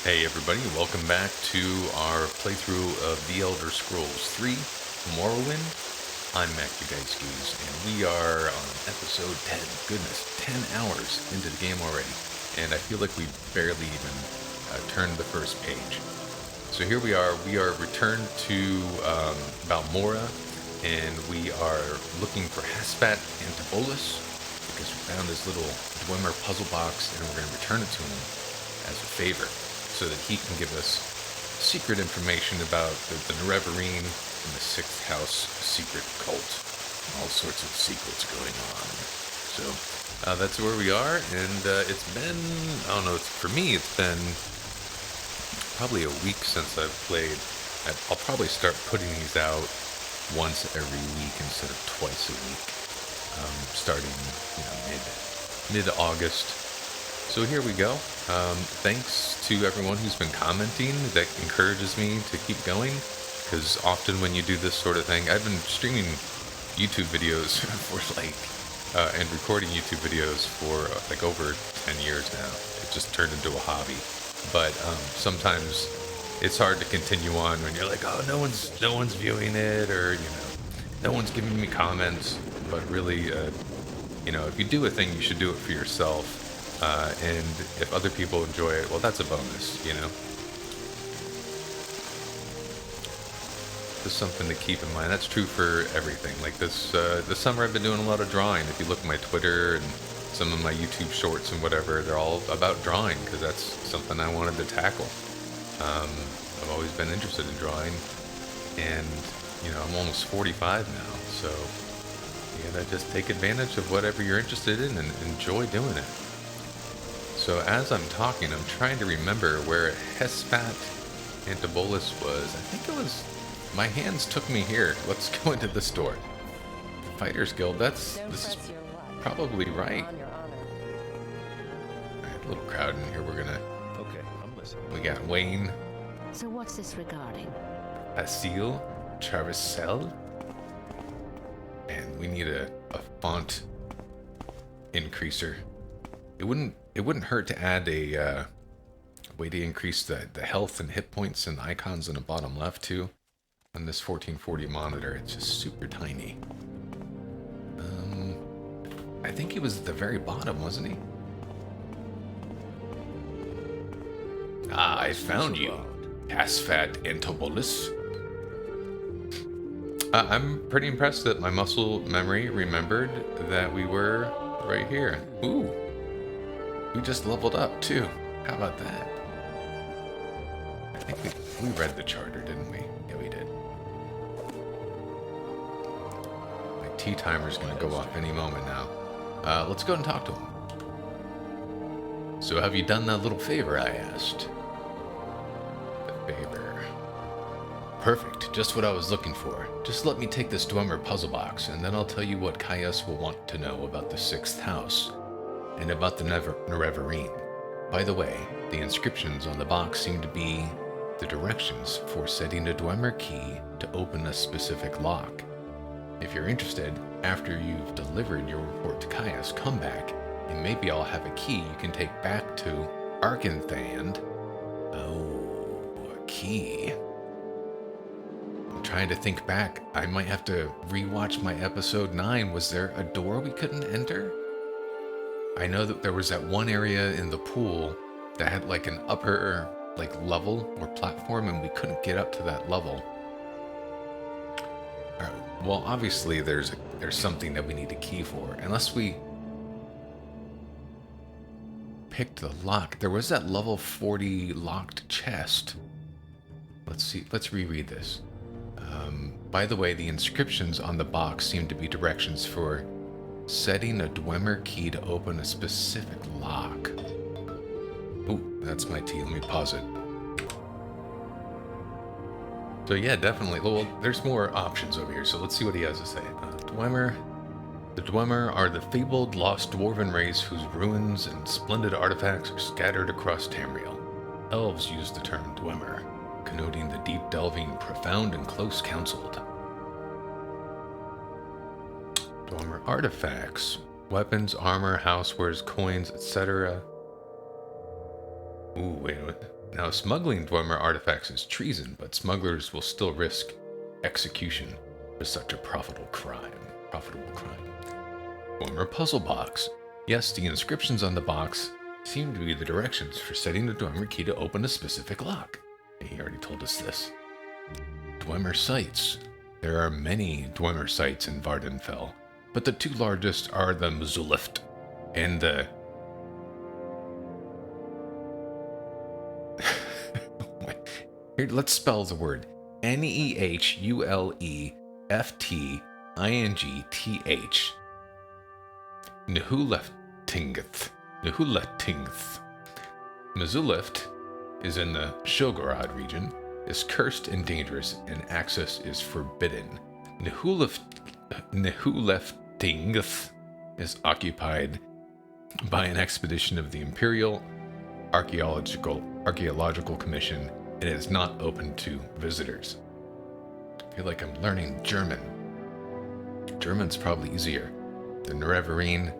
Hey everybody, welcome back to our playthrough of The Elder Scrolls 3, Morrowind. I'm Macbigicekeys, and we are on episode 10. Goodness, 10 hours into the game already. And I feel like we barely even turned the first page. So here we are returned to Balmora, and we are looking for Hasphat Antabolis, because we found this little Dwemer puzzle box, and we're going to return it to him as a favor, so that he can give us secret information about the Nerevarine and the Sixth House secret cult. All sorts of secrets going on. So that's where we are, and it's been, I don't know, for me it's been probably a week since I've played. I'll probably start putting these out once every week instead of twice a week, starting mid-August. So here we go. Thanks to everyone who's been commenting. That encourages me to keep going, because often when you do this sort of thing, I've been streaming YouTube videos for and recording YouTube videos for like over 10 years now. It just turned into a hobby. But sometimes it's hard to continue on when you're like, oh, no one's viewing it, or no one's giving me comments. But really, if you do a thing, you should do it for yourself. And if other people enjoy it, well, that's a bonus, Just something to keep in mind. That's true for everything. Like this summer, I've been doing a lot of drawing. If you look at my Twitter and some of my YouTube shorts and whatever, they're all about drawing, because that's something I wanted to tackle. I've always been interested in drawing, and, I'm almost 45 now, so you gotta just take advantage of whatever you're interested in and enjoy doing it. So as I'm talking, I'm trying to remember where Hasphat Antabolis was. I think it was... My hands took me here. Let's go into the store. Fighters Guild, this is probably right. Alright, a little crowd in here. We're gonna... Okay, I'm listening. We got Wayne. So what's this regarding? Asil. Charvicel. And we need a font increaser. It wouldn't hurt to add a way to increase the health and hit points and icons in the bottom left too. On this 1440 monitor, it's just super tiny. I think he was at the very bottom, wasn't he? Ah, I found you, Hasphat Antabolis. I'm pretty impressed that my muscle memory remembered that we were right here. Ooh. We just leveled up, too. How about that? I think we read the charter, didn't we? Yeah, we did. My tea timer's going to go off any moment now. Let's go and talk to him. So have you done that little favor I asked? The favor. Perfect. Just what I was looking for. Just let me take this Dwemer puzzle box, and then I'll tell you what Caius will want to know about the Sixth House. And about the Nerevarine. By the way, the inscriptions on the box seem to be the directions for setting a Dwemer key to open a specific lock. If you're interested, after you've delivered your report to Caius, come back, and maybe I'll have a key you can take back to Arkanthand. Oh, a key. I'm trying to think back. I might have to rewatch my episode 9. Was there a door we couldn't enter? I know that there was that one area in the pool that had like an upper level or platform, and we couldn't get up to that level. Well, obviously there's something that we need a key for, unless we picked the lock. There was that level 40 locked chest. Let's see. Let's reread this. By the way, the inscriptions on the box seem to be directions for setting a Dwemer key to open a specific lock. Ooh, that's my tea. Let me pause it. So yeah, definitely. Well, there's more options over here, so let's see what he has to say. Dwemer. The Dwemer are the fabled lost dwarven race whose ruins and splendid artifacts are scattered across Tamriel. Elves use the term Dwemer, connoting the deep-delving, profound, and close-counseled. Dwemer artifacts. Weapons, armor, housewares, coins, etc. Ooh, wait. Now, smuggling Dwemer artifacts is treason, but smugglers will still risk execution for such a profitable crime. Dwemer puzzle box. Yes, the inscriptions on the box seem to be the directions for setting the Dwemer key to open a specific lock. He already told us this. Dwemer sites. There are many Dwemer sites in Vardenfell, but the two largest are the Mzulift and the... Here, let's spell the word. Nehuleftingth. Nehuleftingth. Mzulift is in the Shogorod region, is cursed and dangerous, and access is forbidden. Nehuleftingth is occupied by an expedition of the Imperial Archaeological Commission and is not open to visitors. I feel like I'm learning German. German's probably easier. The Nerevarine.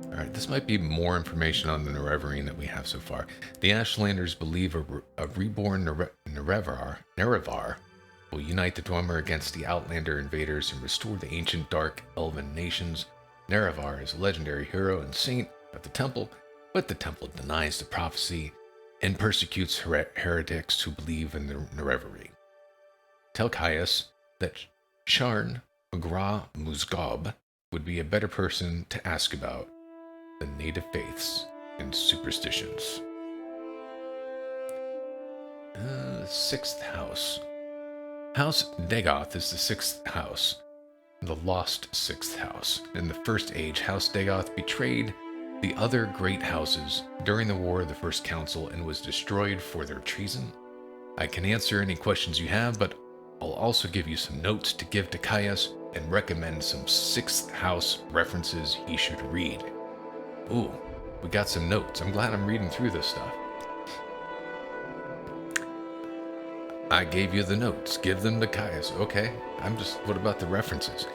Alright, this might be more information on the Nerevarine that we have so far. The Ashlanders believe a reborn Nerevar will unite the Dwemer against the Outlander invaders and restore the ancient dark elven nations. Nerevar is a legendary hero and saint of the temple, but the temple denies the prophecy and persecutes heretics who believe in the Nerevarine. Tell Caius that Sharn Magra Musgob would be a better person to ask about the native faiths and superstitions. Sixth house. House Dagoth is the sixth house, the lost sixth house. In the First Age, House Dagoth betrayed the other great houses during the War of the First Council and was destroyed for their treason. I can answer any questions you have, but I'll also give you some notes to give to Caius and recommend some sixth house references he should read. Ooh, we got some notes. I'm glad I'm reading through this stuff. I gave you the notes. Give them to Caius. Okay, what about the references?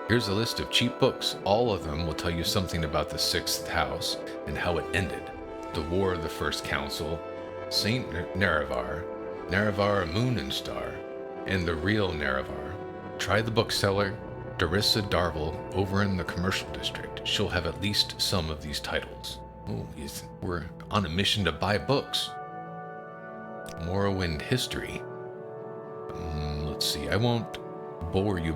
Here's a list of cheap books. All of them will tell you something about the sixth house and how it ended. The War of the First Council, Saint Nerevar, Nerevar Moon and Star, and the real Nerevar. Try the bookseller, Darissa Darvel, over in the commercial district. She'll have at least some of these titles. Oh, we're on a mission to buy books. Morrowind history. Let's see. I won't bore you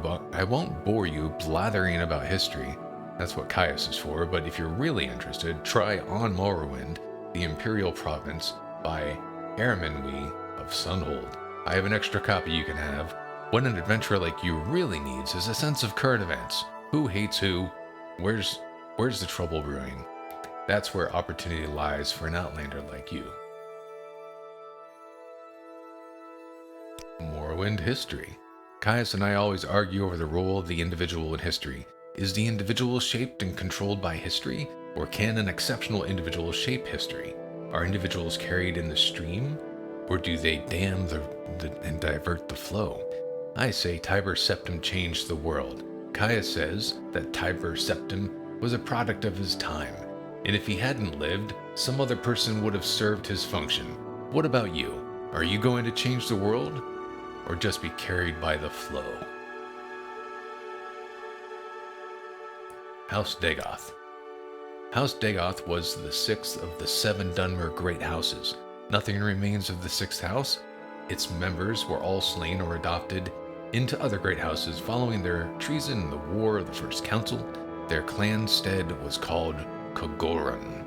blathering about history. That's what Caius is for. But if you're really interested, try On Morrowind, the Imperial Province by Ehrmanwe of Sunhold. I have an extra copy you can have. What an adventurer like you really needs is a sense of current events. Who hates who? Where's the trouble brewing? That's where opportunity lies for an outlander like you. Morrowind history. Caius and I always argue over the role of the individual in history. Is the individual shaped and controlled by history, or can an exceptional individual shape history? Are individuals carried in the stream, or do they dam and divert the flow? I say Tiber Septim changed the world. Caius says that Tiber Septim was a product of his time, and if he hadn't lived, some other person would have served his function. What about you? Are you going to change the world, or just be carried by the flow? House Dagoth. House Dagoth was the sixth of the 7 Dunmer great houses. Nothing remains of the sixth house. Its members were all slain or adopted into other great houses following their treason in the War of the First Council. Their clan stead was called Kogoran.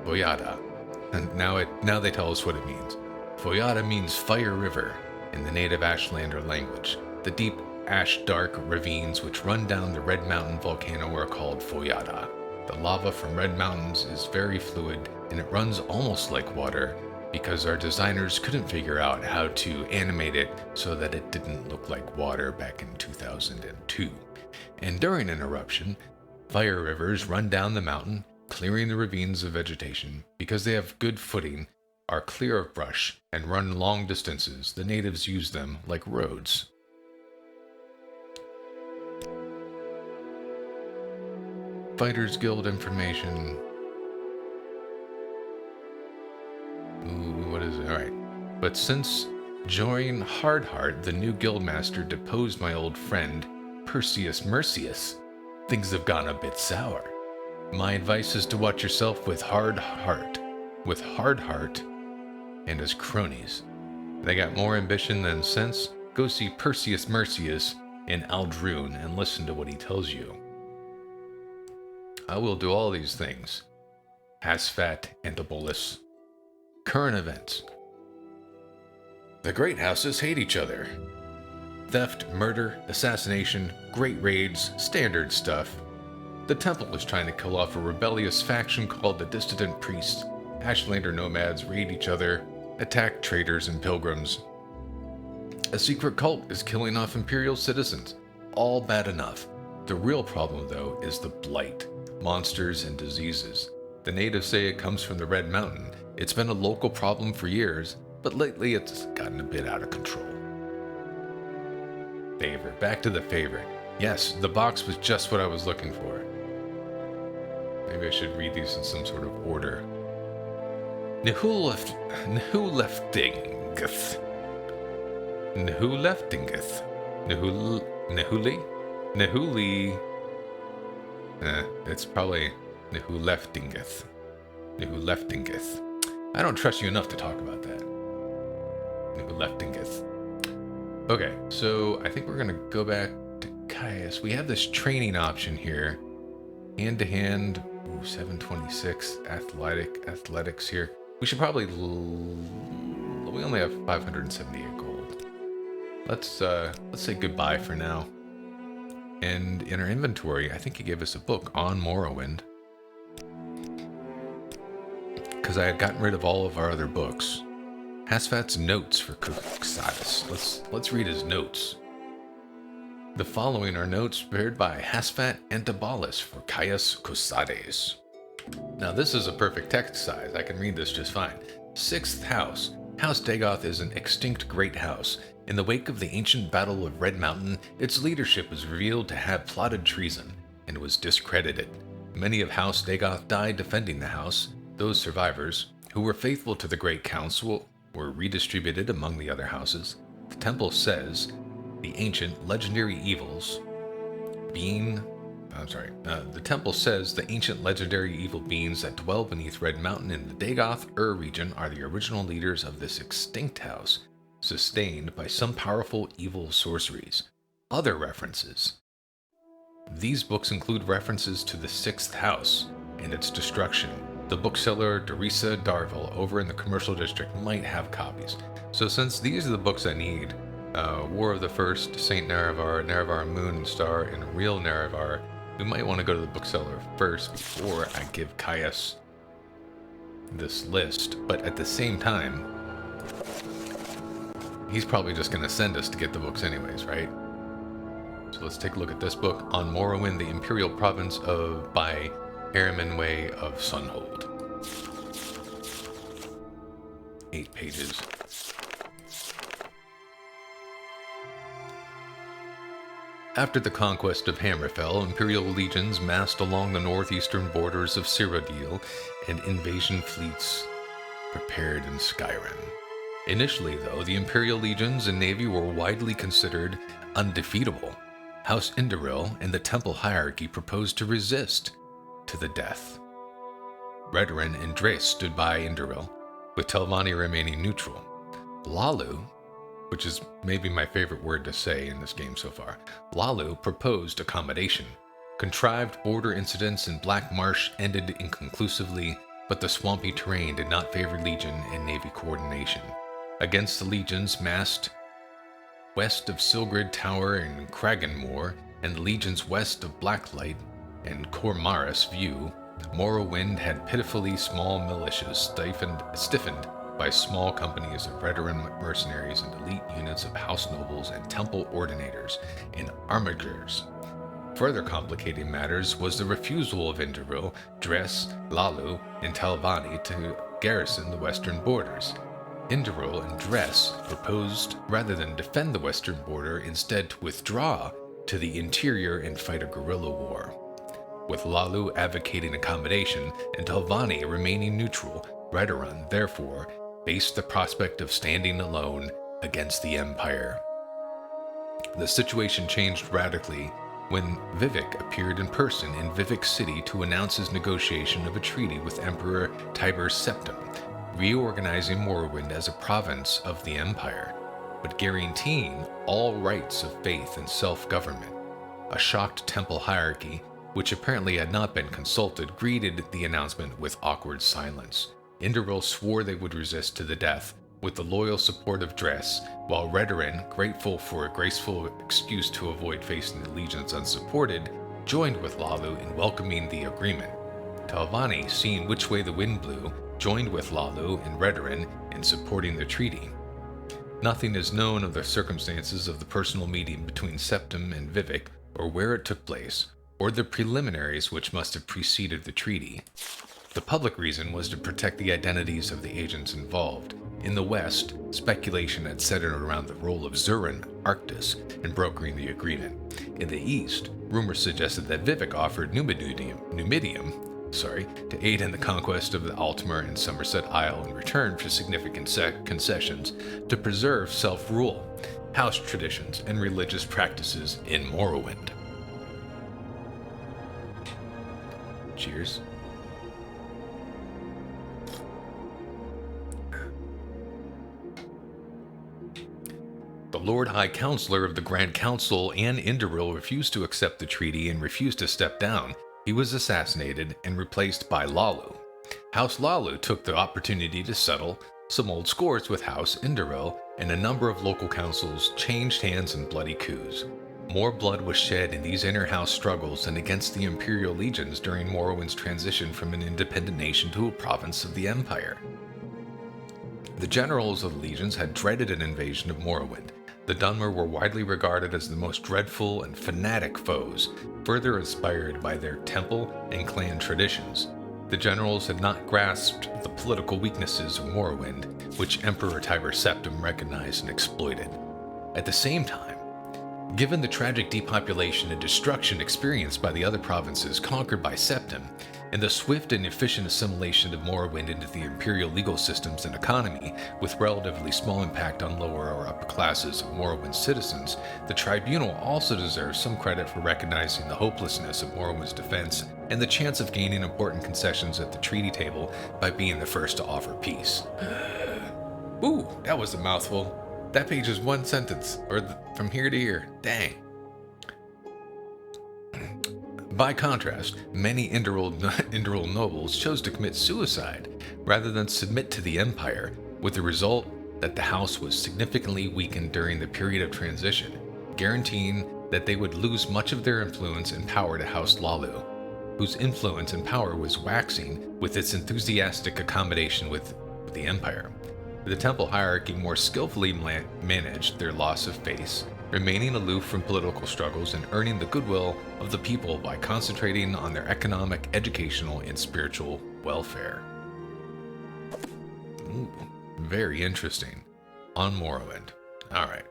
Foyada. And now they tell us what it means. Foyada means fire river in the native Ashlander language. The deep ash-dark ravines which run down the Red Mountain volcano are called Foyada. The lava from Red Mountains is very fluid and it runs almost like water because our designers couldn't figure out how to animate it so that it didn't look like water back in 2002. And during an eruption, fire rivers run down the mountain, clearing the ravines of vegetation. Because they have good footing, are clear of brush, and run long distances, the natives use them like roads. Fighters Guild information. Ooh, what is it? Alright. But since joining Hardheart, the new guildmaster deposed my old friend, Perseus Mercius, things have gone a bit sour. My advice is to watch yourself with Hardheart, and his cronies. They got more ambition than sense. Go see Perseus Mercius in Aldrune and listen to what he tells you. I will do all these things. Hasphat Antabolis. Current events. The great houses hate each other. Theft, murder, assassination, great raids, standard stuff. The temple is trying to kill off a rebellious faction called the Dissident Priests. Ashlander nomads raid each other, attack traders and pilgrims. A secret cult is killing off imperial citizens. All bad enough. The real problem, though, is the blight, monsters, and diseases. The natives say it comes from the Red Mountain. It's been a local problem for years, but lately it's gotten a bit out of control. Favorite. Back to the favorite. Yes, the box was just what I was looking for. Maybe I should read these in some sort of order. Nihuleftingeth. Nihuli. It's probably Nihuleftingeth. I don't trust you enough to talk about that. Nihuleftingeth. Okay, so I think we're gonna go back to Caius. We have this training option here. Hand to hand. 726 athletics here. We should probably we only have 578 gold. Let's say goodbye for now. And in our inventory, I think he gave us a book on Morrowind, because I had gotten rid of all of our other books. Hasphat's notes for Cuxatus. Let's read his notes. The following are notes prepared by Hasphat Antabolis for Caius Cuxatus. Now this is a perfect text size. I can read this just fine. 6th house. House Dagoth is an extinct great house. In the wake of the ancient Battle of Red Mountain, its leadership was revealed to have plotted treason and was discredited. Many of House Dagoth died defending the house. Those survivors, who were faithful to the Great Council, were redistributed among the other houses. The temple says the ancient legendary evils being... the temple says the ancient legendary evil beings that dwell beneath Red Mountain in the Dagoth region are the original leaders of this extinct house, sustained by some powerful evil sorceries. Other references. These books include references to the 6th house and its destruction. The bookseller Dorisa Darville over in the commercial district might have copies. So since these are the books I need, War of the First, Saint Nerevar, Nerevar Moon and Star, and Real Nerevar, we might want to go to the bookseller first before I give Caius this list. But at the same time, he's probably just going to send us to get the books anyways, right? So let's take a look at this book on Morrowind, the Imperial Province by Way of Sunhold. 8 pages. After the conquest of Hammerfell, Imperial legions massed along the northeastern borders of Cyrodiil, and invasion fleets prepared in Skyrim. Initially, though, the Imperial legions and navy were widely considered undefeatable. House Indoril and the Temple hierarchy proposed to resist to the death. Redoran and Drace stood by Indoril, with Telvanni remaining neutral. Lalu, which is maybe my favorite word to say in this game so far, Lalu proposed accommodation. Contrived border incidents in Black Marsh ended inconclusively, but the swampy terrain did not favor Legion and Navy coordination. Against the legions massed west of Silgrid Tower and Kraganmoor, and the legions west of Blacklight and Cormaris View, Morrowind had pitifully small militias stiffened by small companies of veteran mercenaries and elite units of house nobles and temple ordinators and armigers. Further complicating matters was the refusal of Indoril, Dress, Lalu, and Telvanni to garrison the western borders. Indoril and Dress proposed, rather than defend the western border, instead to withdraw to the interior and fight a guerrilla war. With Lalu advocating accommodation and Telvanni remaining neutral, Redoran, therefore, faced the prospect of standing alone against the Empire. The situation changed radically when Vivek appeared in person in Vivek City to announce his negotiation of a treaty with Emperor Tiber Septim, reorganizing Morrowind as a province of the Empire, but guaranteeing all rights of faith and self-government. A shocked temple hierarchy, which apparently had not been consulted, greeted the announcement with awkward silence. Indoril swore they would resist to the death, with the loyal support of Dress, while Redoran, grateful for a graceful excuse to avoid facing the legions unsupported, joined with Lalu in welcoming the agreement. Talvani, seeing which way the wind blew, joined with Lalu and Redoran in supporting the treaty. Nothing is known of the circumstances of the personal meeting between Septim and Vivek, or where it took place, or the preliminaries which must have preceded the treaty. The public reason was to protect the identities of the agents involved. In the West, speculation had centered around the role of Zurin, Arctis, in brokering the agreement. In the East, rumors suggested that Vivek offered Numidium, to aid in the conquest of the Altmer and Somerset Isle in return for significant concessions to preserve self-rule, house traditions, and religious practices in Morrowind. Cheers. The Lord High Counselor of the Grand Council and Indoril refused to accept the treaty and refused to step down. He was assassinated and replaced by Lalu. House Lalu took the opportunity to settle some old scores with House Indoril, and a number of local councils changed hands in bloody coups. More blood was shed in these inter-house struggles than against the Imperial legions during Morrowind's transition from an independent nation to a province of the Empire. The generals of the legions had dreaded an invasion of Morrowind. The Dunmer were widely regarded as the most dreadful and fanatic foes, further inspired by their temple and clan traditions. The generals had not grasped the political weaknesses of Morrowind, which Emperor Tiber Septim recognized and exploited. At the same time, given the tragic depopulation and destruction experienced by the other provinces conquered by Septim, and the swift and efficient assimilation of Morrowind into the imperial legal systems and economy, with relatively small impact on lower or upper classes of Morrowind's citizens, the tribunal also deserves some credit for recognizing the hopelessness of Morrowind's defense and the chance of gaining important concessions at the treaty table by being the first to offer peace. Ooh, that was a mouthful. That page is one sentence, from here to here. Dang. By contrast, many Indoril nobles chose to commit suicide rather than submit to the Empire, with the result that the house was significantly weakened during the period of transition, guaranteeing that they would lose much of their influence and power to House Lalu, whose influence and power was waxing with its enthusiastic accommodation with the Empire. The temple hierarchy more skillfully managed their loss of face, remaining aloof from political struggles and earning the goodwill of the people by concentrating on their economic, educational, and spiritual welfare. Ooh, very interesting. On Morrowind. Alright.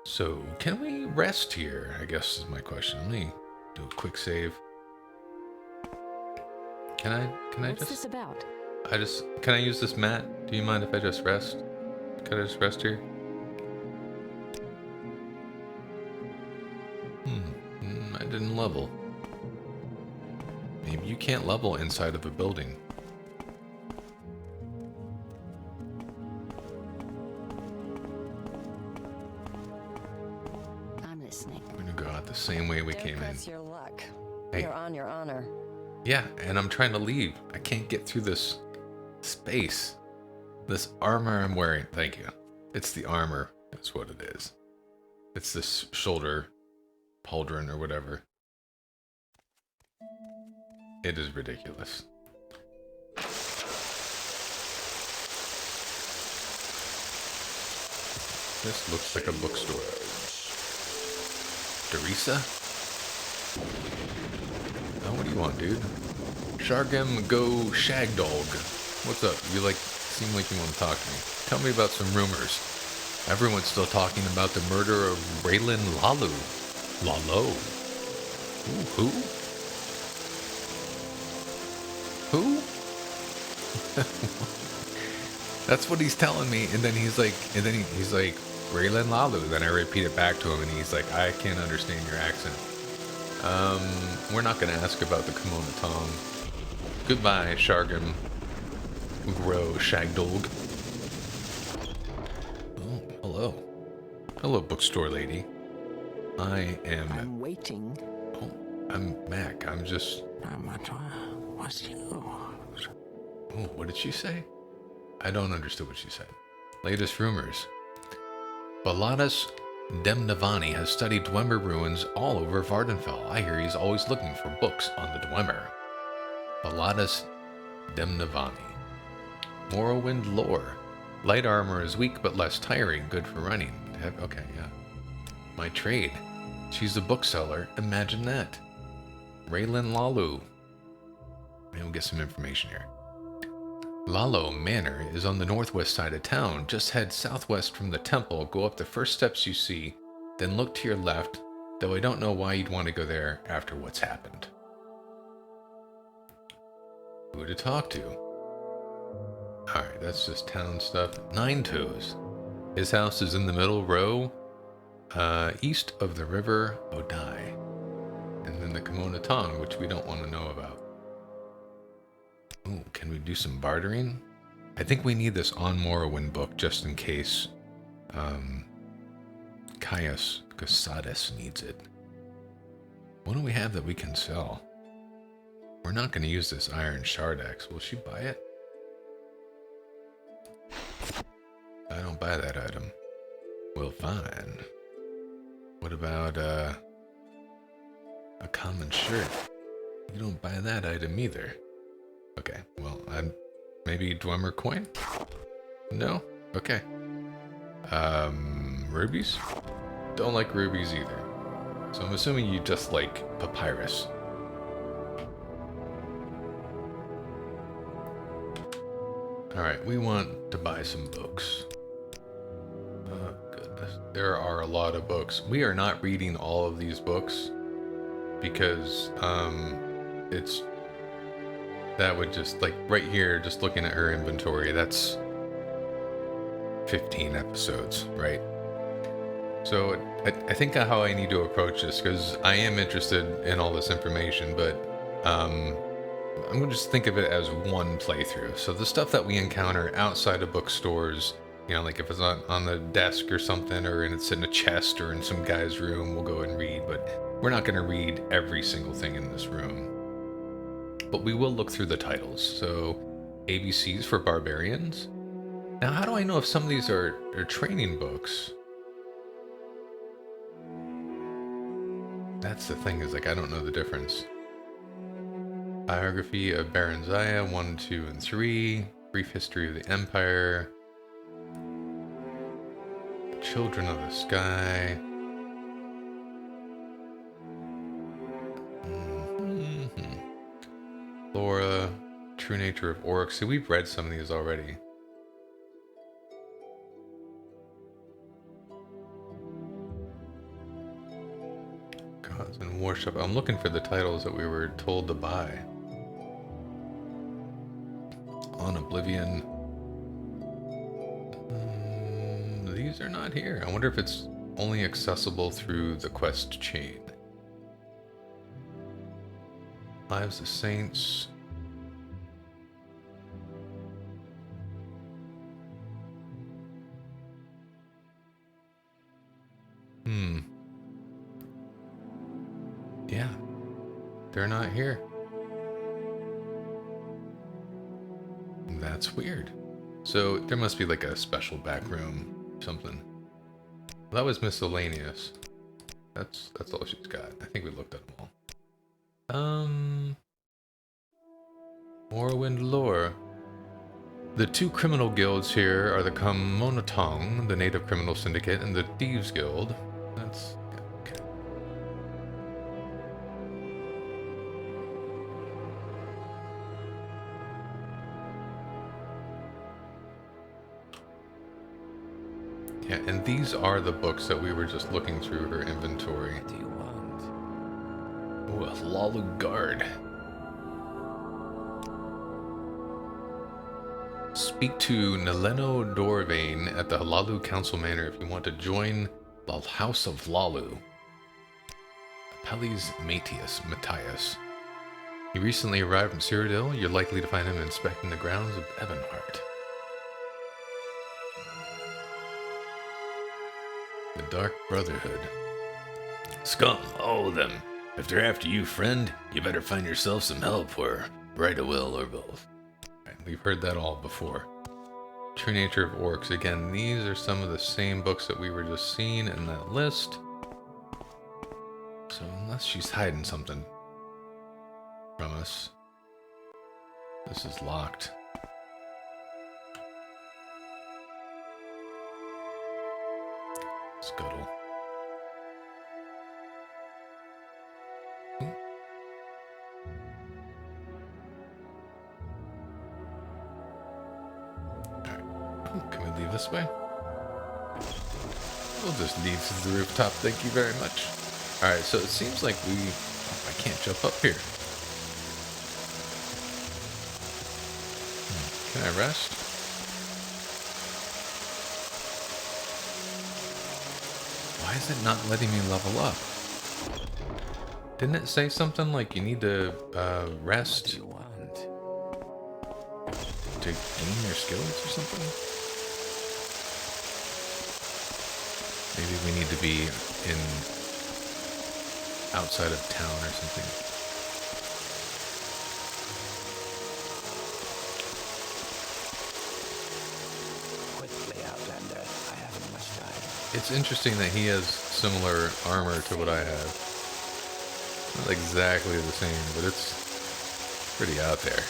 So, can we rest here? I guess is my question. Let me do a quick save. Can I What's just... this about? Can I use this mat? Do you mind if I just rest? Can I just rest here? I didn't level. Maybe you can't level inside of a building. I'm listening. We're gonna go out the same way we came in. Press your luck. Hey. You're on your honor. Yeah, and I'm trying to leave. I can't get through this space. This armor I'm wearing. Thank you. It's the armor. That's what it is. It's this shoulder pauldron or whatever. It is ridiculous. This looks like a bookstore. Teresa? Oh, what do you want, dude? Shargam Go Shagdog. What's up? You seem like you want to talk to me. Tell me about some rumors. Everyone's still talking about the murder of Raylan Lalu. Lalo. Ooh, who? Who? That's what he's telling me. And then he's like, he's like, Raylan Lalu. Then I repeat it back to him, and he's like, I can't understand your accent. We're not going to ask about the Kimono Tong. Goodbye, Shargam. Ugro Shagdog. Oh, hello. Hello, bookstore lady. I'm waiting. Oh, I'm Mac. I'm just... What's yours? Oh, what did she say? I don't understand what she said. Latest rumors. Baladas Demnavani has studied Dwemer ruins all over Vardenfell. I hear he's always looking for books on the Dwemer. Baladas Demnavani. Morrowind lore. Light armor is weak but less tiring, good for running. Okay, yeah. My trade. She's a bookseller. Imagine that. Raylan Lalu. Maybe we'll get some information here. Lalo Manor is on the northwest side of town. Just head southwest from the temple, go up the first steps you see, then look to your left, though I don't know why you'd want to go there after what's happened. Who to talk to? Alright, that's just town stuff. Nine Toes. His house is in the middle row, east of the river Odai. And then the Kimono Tong, which we don't want to know about. Ooh, can we do some bartering? I think we need this On Morrowind book just in case Caius Casades needs it. What do we have that we can sell? We're not going to use this Iron Shard Axe. Will she buy it? I don't buy that item. Well, fine. What about a common shirt? You don't buy that item either. Okay, well, maybe Dwemer coin? No? Okay. Rubies? Don't like rubies either. So I'm assuming you just like papyrus. Alright, we want to buy some books. Oh, goodness. There are a lot of books. We are not reading all of these books because, it's... That would just, like, right here, just looking at her inventory, that's 15 episodes, right? So I think how I need to approach this, because I am interested in all this information, but I'm going to just think of it as one playthrough. So the stuff that we encounter outside of bookstores, you know, like if it's on the desk or something, or it's in a chest or in some guy's room, we'll go and read, but we're not going to read every single thing in this room. But we will look through the titles. So, ABCs for Barbarians. Now, how do I know if some of these are training books? That's the thing, is like, I don't know the difference. Biography of Baron Zaya, 1, 2, and 3. Brief History of the Empire. Children of the Sky. Flora, True Nature of Orcs. See, we've read some of these already. Gods and Worship. I'm looking for the titles that we were told to buy. On Oblivion. These are not here. I wonder if it's only accessible through the quest chain. Lives of Saints. Yeah. They're not here. That's weird. So there must be like a special back room, something. That was miscellaneous. That's all she's got. I think we looked at them all. Morrowind lore. The two criminal guilds here are the Kimono, the native criminal syndicate, and the Thieves Guild. That's okay. Yeah, and these are the books that we were just looking through her inventory. What do you want? Ooh, a Lalu Guard. Speak to Neleno Dorvain at the Halalu Council Manor if you want to join the House of Lalu. Apelles Matthias. He recently arrived from Cyrodiil. You're likely to find him inspecting the grounds of Ebonheart. The Dark Brotherhood. Scum, all of them. If they're after you, friend, you better find yourself some help, or right a will, or both. Right, we've heard that all before. True Nature of Orcs. Again, these are some of the same books that we were just seeing in that list. So unless she's hiding something from us. This is locked. Scuttle. Can we leave this way? We'll just leave to the rooftop, thank you very much. Alright, so it seems like we... Oh, I can't jump up here. Can I rest? Why is it not letting me level up? Didn't it say something like you need to rest to gain your skills or something? Maybe we need to be in outside of town or something. Quickly, Outlander. I haven't much time. It's interesting that he has similar armor to what I have. Not exactly the same, but it's pretty out there.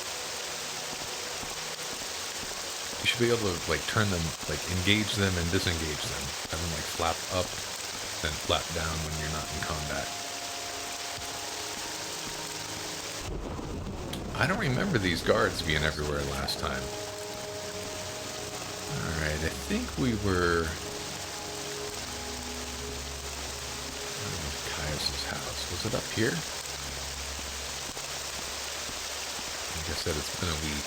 You should be able to like turn them, like engage them and disengage them. Have them like flap up, then flap down when you're not in combat. I don't remember these guards being everywhere last time. Alright, I think we were... Caius' house. Was it up here? Like I said, it's been a week.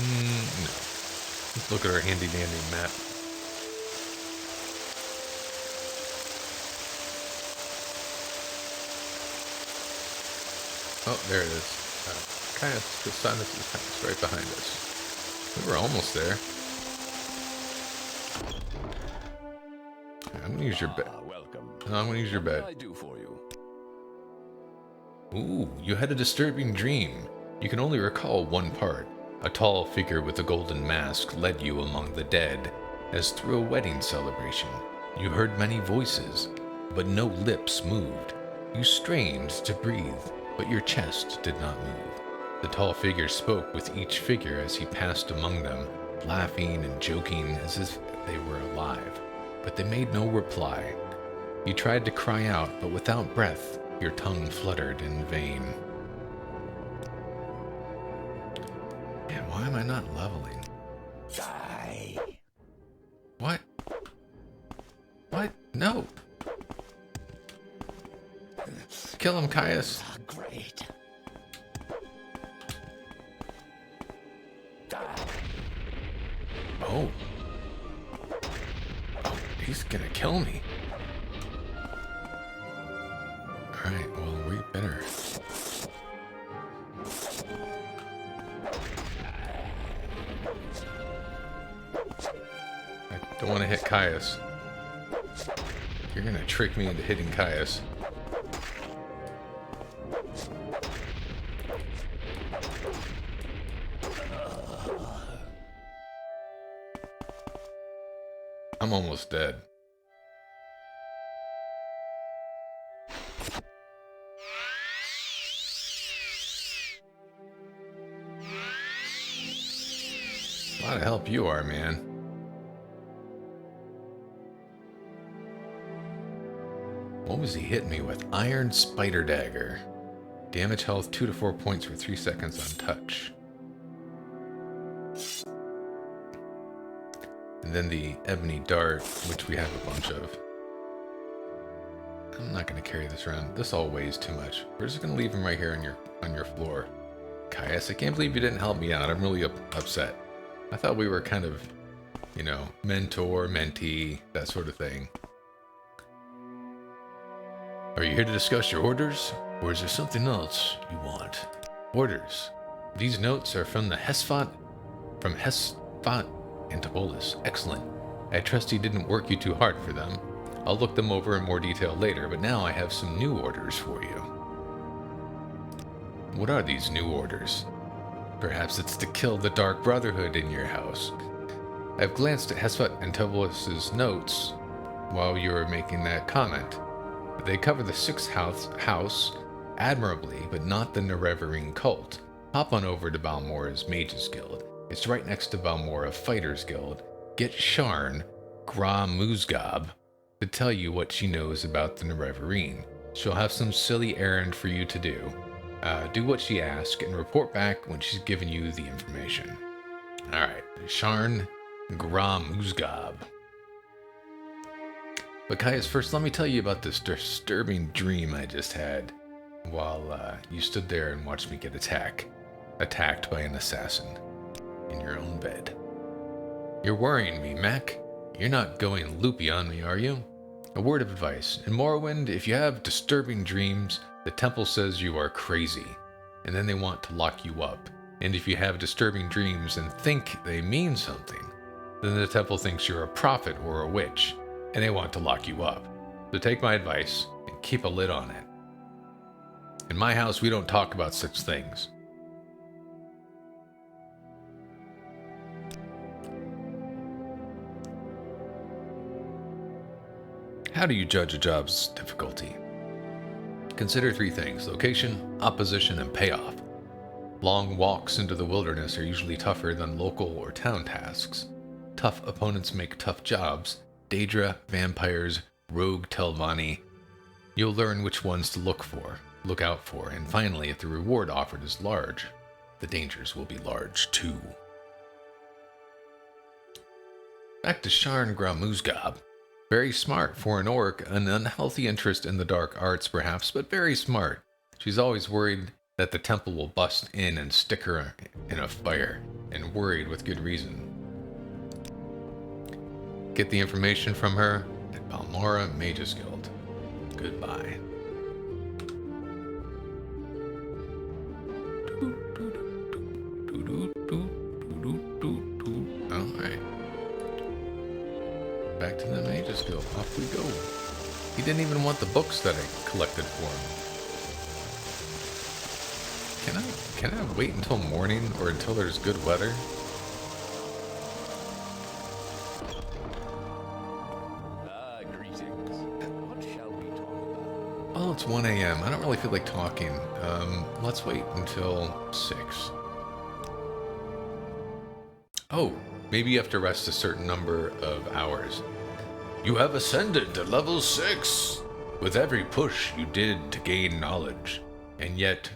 No. Let's look at our handy dandy map. Oh, there it is. Caius Casanus' house right behind us. We were almost there. I'm gonna use your bed. Welcome. No, I'm gonna use your bed. What can I do for you? Ooh, you had a disturbing dream. You can only recall one part. A tall figure with a golden mask led you among the dead, as through a wedding celebration. You heard many voices, but no lips moved. You strained to breathe, but your chest did not move. The tall figure spoke with each figure as he passed among them, laughing and joking as if they were alive, but they made no reply. You tried to cry out, but without breath, your tongue fluttered in vain. Man, why am I not leveling? Die. What? What? No! Kill him, Caius! Ah, great. Die. Oh. Oh, he's gonna kill me. Alright, well, we better... I don't want to hit Caius. You're gonna trick me into hitting Caius. I'm almost dead. A lot of help you are, man. What was he hitting me with? Iron Spider Dagger. Damage health 2 to 4 points for 3 seconds on touch. And then the Ebony Dart, which we have a bunch of. I'm not going to carry this around. This all weighs too much. We're just going to leave him right here on your floor. Caius. I can't believe you didn't help me out. I'm really upset. I thought we were kind of, you know, mentor, mentee, that sort of thing. Are you here to discuss your orders? Or is there something else you want? Orders. These notes are from the Hasphat Antabolis. Excellent. I trust he didn't work you too hard for them. I'll look them over in more detail later, but now I have some new orders for you. What are these new orders? Perhaps it's to kill the Dark Brotherhood in your house. I've glanced at Hasphat Antabolis' notes while you were making that comment. They cover the Sixth House admirably, but not the Nerevarine cult. Hop on over to Balmora's Mages Guild. It's right next to Balmora Fighters Guild. Get Sharn Gra Muzgab to tell you what she knows about the Nerevarine. She'll have some silly errand for you to do. Do what she asks and report back when she's given you the information. Alright, Sharn Gra Muzgab. But Caius, first let me tell you about this disturbing dream I just had while you stood there and watched me get attacked by an assassin in your own bed. You're worrying me, Mac. You're not going loopy on me, are you? A word of advice. In Morrowind, if you have disturbing dreams, the temple says you are crazy, and then they want to lock you up. And if you have disturbing dreams and think they mean something, then the temple thinks you're a prophet or a witch, and they want to lock you up. So take my advice and keep a lid on it. In my house, we don't talk about such things. How do you judge a job's difficulty? Consider three things: location, opposition, and payoff. Long walks into the wilderness are usually tougher than local or town tasks. Tough opponents make tough jobs. Daedra, vampires, rogue Telvanni. You'll learn which ones to look out for, and finally, if the reward offered is large, the dangers will be large too. Back to Sharn Gra Muzgab. Very smart for an orc, an unhealthy interest in the dark arts perhaps, but very smart. She's always worried that the temple will bust in and stick her in a fire, and worried with good reason. Get the information from her at Balmora Mages Guild. Goodbye. Alright. Back to the Mages Guild. Off we go. He didn't even want the books that I collected for him. Can I wait until morning or until there's good weather? Greetings. What shall we talk about? Well, it's 1 a.m. I don't really feel like talking. Let's wait until 6. Oh, maybe you have to rest a certain number of hours. You have ascended to level 6! With every push you did to gain knowledge. And yet...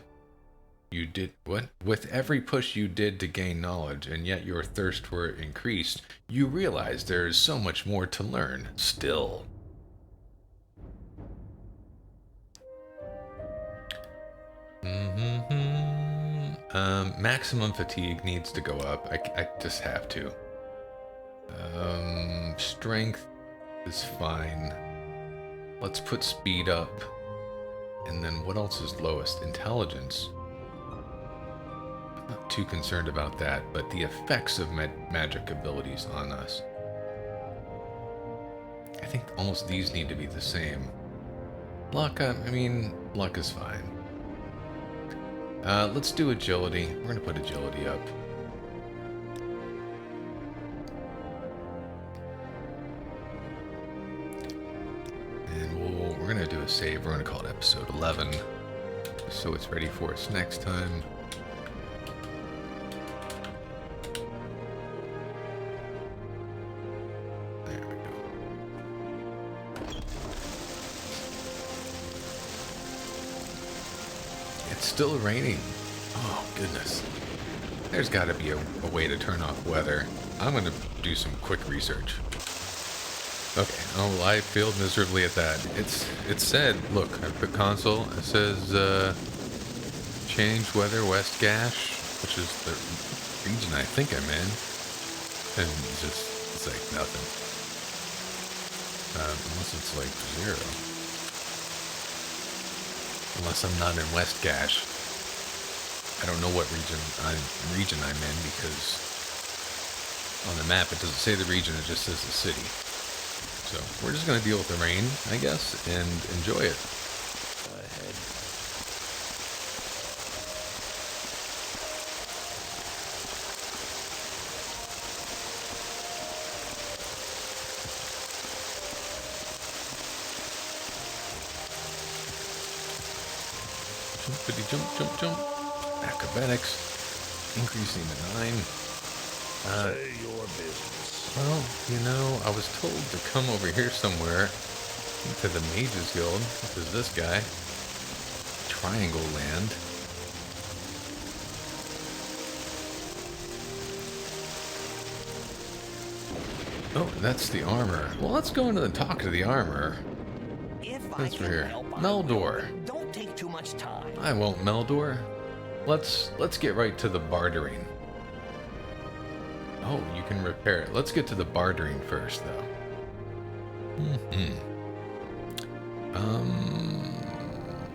You did... What? With every push you did to gain knowledge, and yet your thirst for it increased, you realize there is so much more to learn, still. Maximum fatigue needs to go up. I just have to. Strength is fine. Let's put speed up. And then what else is lowest? Intelligence. I'm not too concerned about that, but the effects of magic abilities on us. I think almost these need to be the same. Luck, luck is fine. Let's do agility. We're going to put agility up. And we're going to do a save. We're going to call it episode 11. So it's ready for us next time. There we go. It's still raining. Oh, goodness. There's got to be a way to turn off weather. I'm going to do some quick research. Okay, oh, I failed miserably at that. It said, look, I put console, it says, change weather, West Gash, which is the region I think I'm in. And it's like nothing. Unless it's like 0. Unless I'm not in West Gash. I don't know what region I'm in because on the map it doesn't say the region, it just says the city. So we're just going to deal with the rain, I guess, and enjoy it. Go ahead. Jumpity jump, jump, jump. Acrobatics. Increasing to 9. Say your business. Well, you know, I was told to come over here somewhere to the Mages Guild, which is this guy. Triangle Land. Oh, that's the armor. Well, let's go into and talk to the armor. That's right here. Meldor. Don't take too much time. I won't, Meldor. Let's get right to the bartering. Oh, you can repair it. Let's get to the bartering first, though.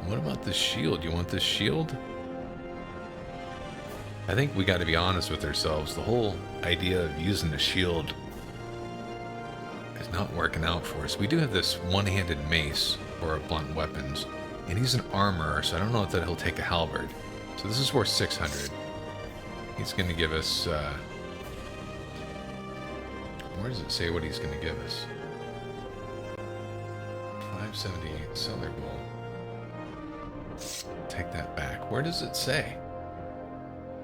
What about the shield? You want this shield? I think we got to be honest with ourselves. The whole idea of using the shield is not working out for us. We do have this one-handed mace for our blunt weapons, and he's an armorer, so I don't know if that he'll take a halberd. So this is worth 600. He's going to give us, where does it say what he's going to give us? 578 cellar bowl. Take that back. Where does it say?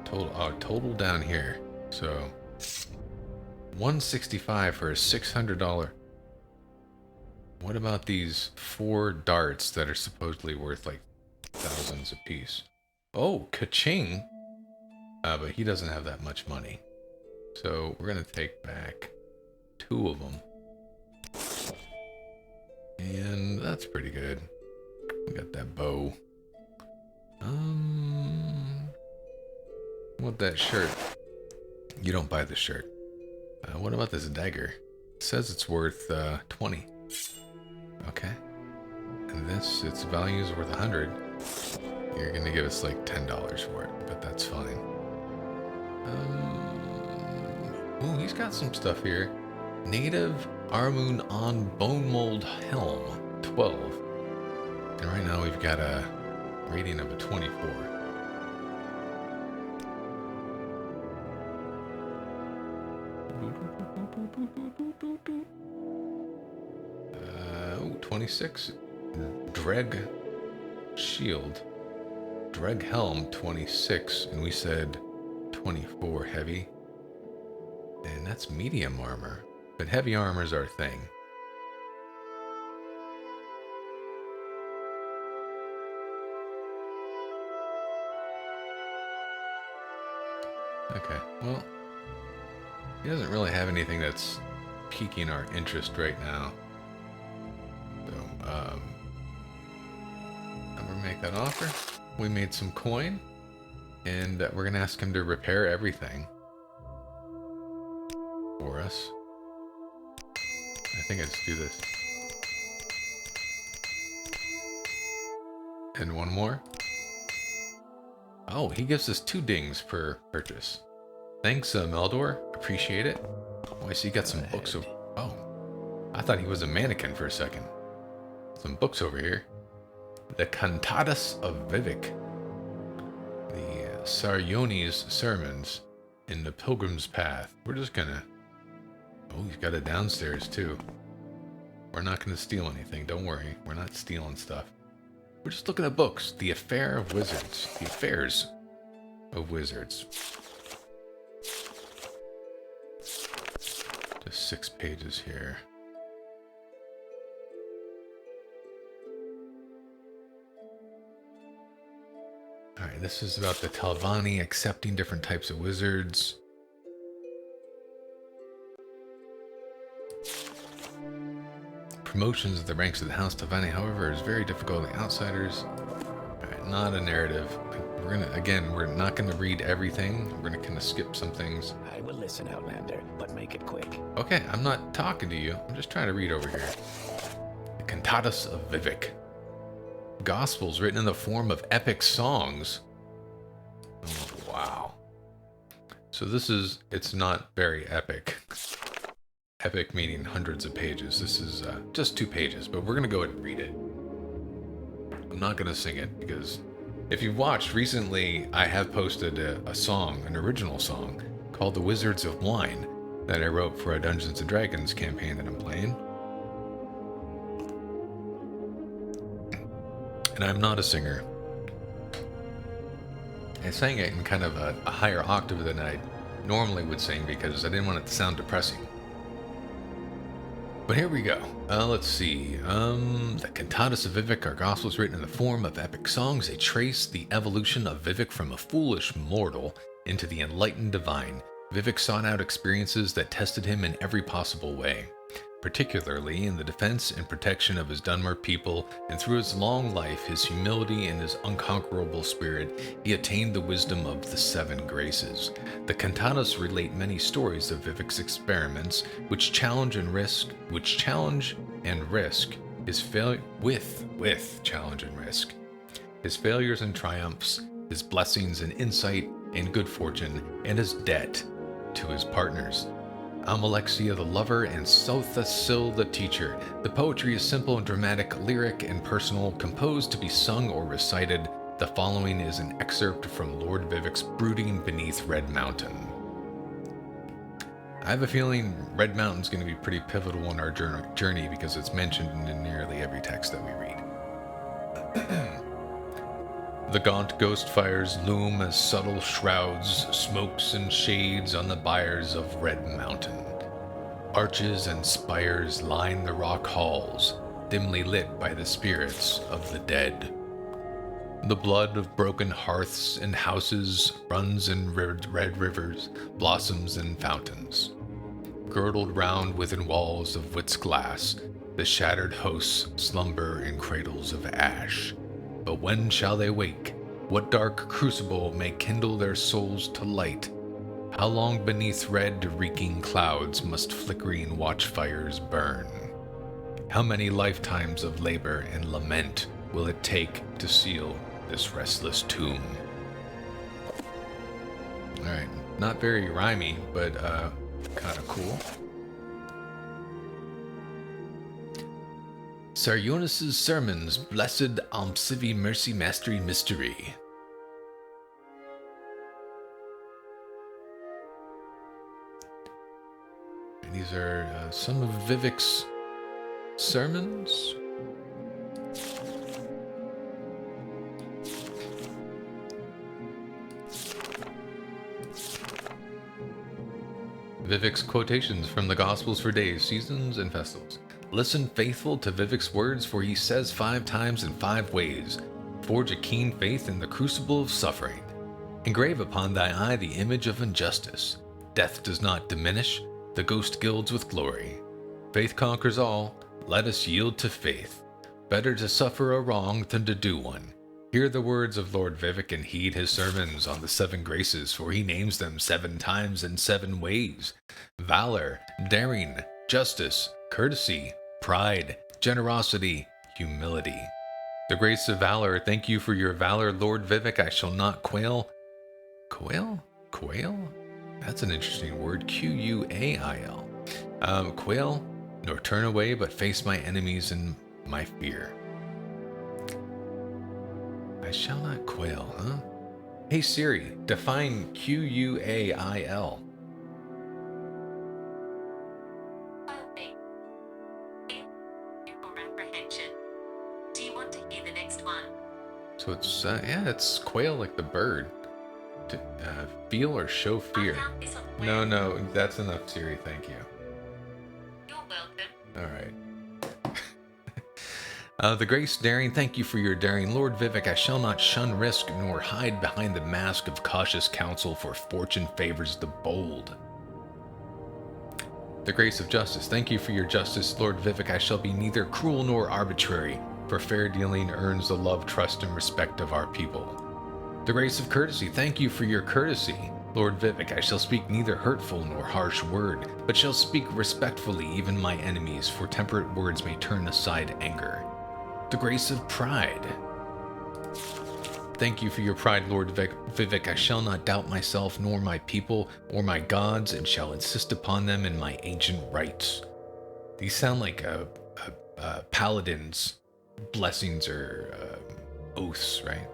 Total, total down here. So 165 for a $600. What about these 4 darts that are supposedly worth like thousands a piece? Oh, ka-ching! But he doesn't have that much money. So we're gonna take back 2 of them. And that's pretty good. We got that bow. What that shirt? You don't buy the shirt. What about this dagger? It says it's worth 20. Okay. And this, its value is worth 100. You're gonna give us like $10 for it, but that's fine. Ooh, he's got some stuff here. Native Armun on Bone Mold Helm, 12. And right now we've got a rating of a 24. Oh, 26. Dreg Shield. Dreg Helm, 26. And we said 24 heavy. And that's medium armor. But heavy armor's our thing. Okay, well, he doesn't really have anything that's piquing our interest right now. So, I'm gonna make that offer. We made some coin, and we're gonna ask him to repair everything for us. I think I just do this. And one more. Oh, he gives us 2 dings per purchase. Thanks, Meldor. Appreciate it. Oh, I see you got some books over... Oh. I thought he was a mannequin for a second. Some books over here. The Cantatus of Vivek. The Sariones Sermons in the Pilgrim's Path. We're just gonna... Oh, he's got it downstairs, too. We're not gonna steal anything. Don't worry. We're not stealing stuff. We're just looking at books. The Affair of Wizards. The Affairs of Wizards. Just 6 pages here. Alright, this is about the Talvani accepting different types of wizards. Promotions of the ranks of the House Talvani, however, is very difficult to outsiders. Alright, not a narrative. we're not gonna read everything. We're gonna kind of skip some things. I will listen, Outlander, but make it quick. Okay, I'm not talking to you. I'm just trying to read over here. The Cantatas of Vivek. Gospels written in the form of epic songs. Oh, wow. So it's not very epic. Epic meaning hundreds of pages. This is just 2 pages, but we're going to go ahead and read it. I'm not going to sing it because if you've watched recently, I have posted a song, an original song, called The Wizards of Wine that I wrote for a Dungeons & Dragons campaign that I'm playing. And I'm not a singer. I sang it in kind of a higher octave than I normally would sing because I didn't want it to sound depressing. But here we go. Let's see. The Cantatas of Vivek are gospels written in the form of epic songs. They trace the evolution of Vivek from a foolish mortal into the enlightened divine. Vivek sought out experiences that tested him in every possible way, particularly in the defense and protection of his Dunmer people, and through his long life, his humility, and his unconquerable spirit, he attained the wisdom of the 7 graces. The Cantatas relate many stories of Vivek's experiments, which challenge and risk his his failures and triumphs, his blessings and insight and good fortune, and his debt to his partners. Amalexia the lover, and Sothasil the teacher. The poetry is simple and dramatic, lyric and personal, composed to be sung or recited. The following is an excerpt from Lord Vivek's Brooding Beneath Red Mountain. I have a feeling Red Mountain's going to be pretty pivotal in our journey because it's mentioned in nearly every text that we read. The gaunt ghost fires loom as subtle shrouds, smokes and shades on the byres of Red Mountain. Arches and spires line the rock halls, dimly lit by the spirits of the dead. The blood of broken hearths and houses runs in red rivers, blossoms in fountains. Girdled round within walls of Wit's glass, the shattered hosts slumber in cradles of ash. But when shall they wake? What dark crucible may kindle their souls to light? How long beneath red reeking clouds must flickering watchfires burn? How many lifetimes of labor and lament will it take to seal this restless tomb? Alright, not very rhymey, but kind of cool. Sarionis' Sermons, Blessed Almsivi Mercy Mastery Mystery. And these are some of Vivek's sermons. Vivek's quotations from the Gospels for days, seasons, and festivals. Listen faithful to Vivek's words, for he says 5 times in 5 ways. Forge a keen faith in the crucible of suffering. Engrave upon thy eye the image of injustice. Death does not diminish, the ghost gilds with glory. Faith conquers all, let us yield to faith. Better to suffer a wrong than to do one. Hear the words of Lord Vivek and heed his sermons on the 7 graces, for he names them 7 times in 7 ways. Valor, daring, justice, courtesy, pride, generosity, humility. The grace of valor, thank you for your valor, Lord Vivek. I shall not quail. Quail? Quail? That's an interesting word. Quail. Quail, nor turn away, but face my enemies in my fear. I shall not quail, huh? Hey Siri, define Quail. Do you want to hear the next one? So it's, yeah, it's quail like the bird. To feel or show fear. No, that's enough, Siri, thank you. You're welcome. Alright. The grace daring, thank you for your daring. Lord Vivek, I shall not shun risk, nor hide behind the mask of cautious counsel, for fortune favors the bold. The grace of justice, thank you for your justice. Lord Vivek, I shall be neither cruel nor arbitrary, for fair dealing earns the love, trust, and respect of our people. The grace of courtesy, thank you for your courtesy. Lord Vivek, I shall speak neither hurtful nor harsh word, but shall speak respectfully even my enemies, for temperate words may turn aside anger. The grace of pride. Thank you for your pride, Lord Vivek. I shall not doubt myself, nor my people, or my gods, and shall insist upon them in my ancient rights. These sound like a paladin's blessings or oaths, right?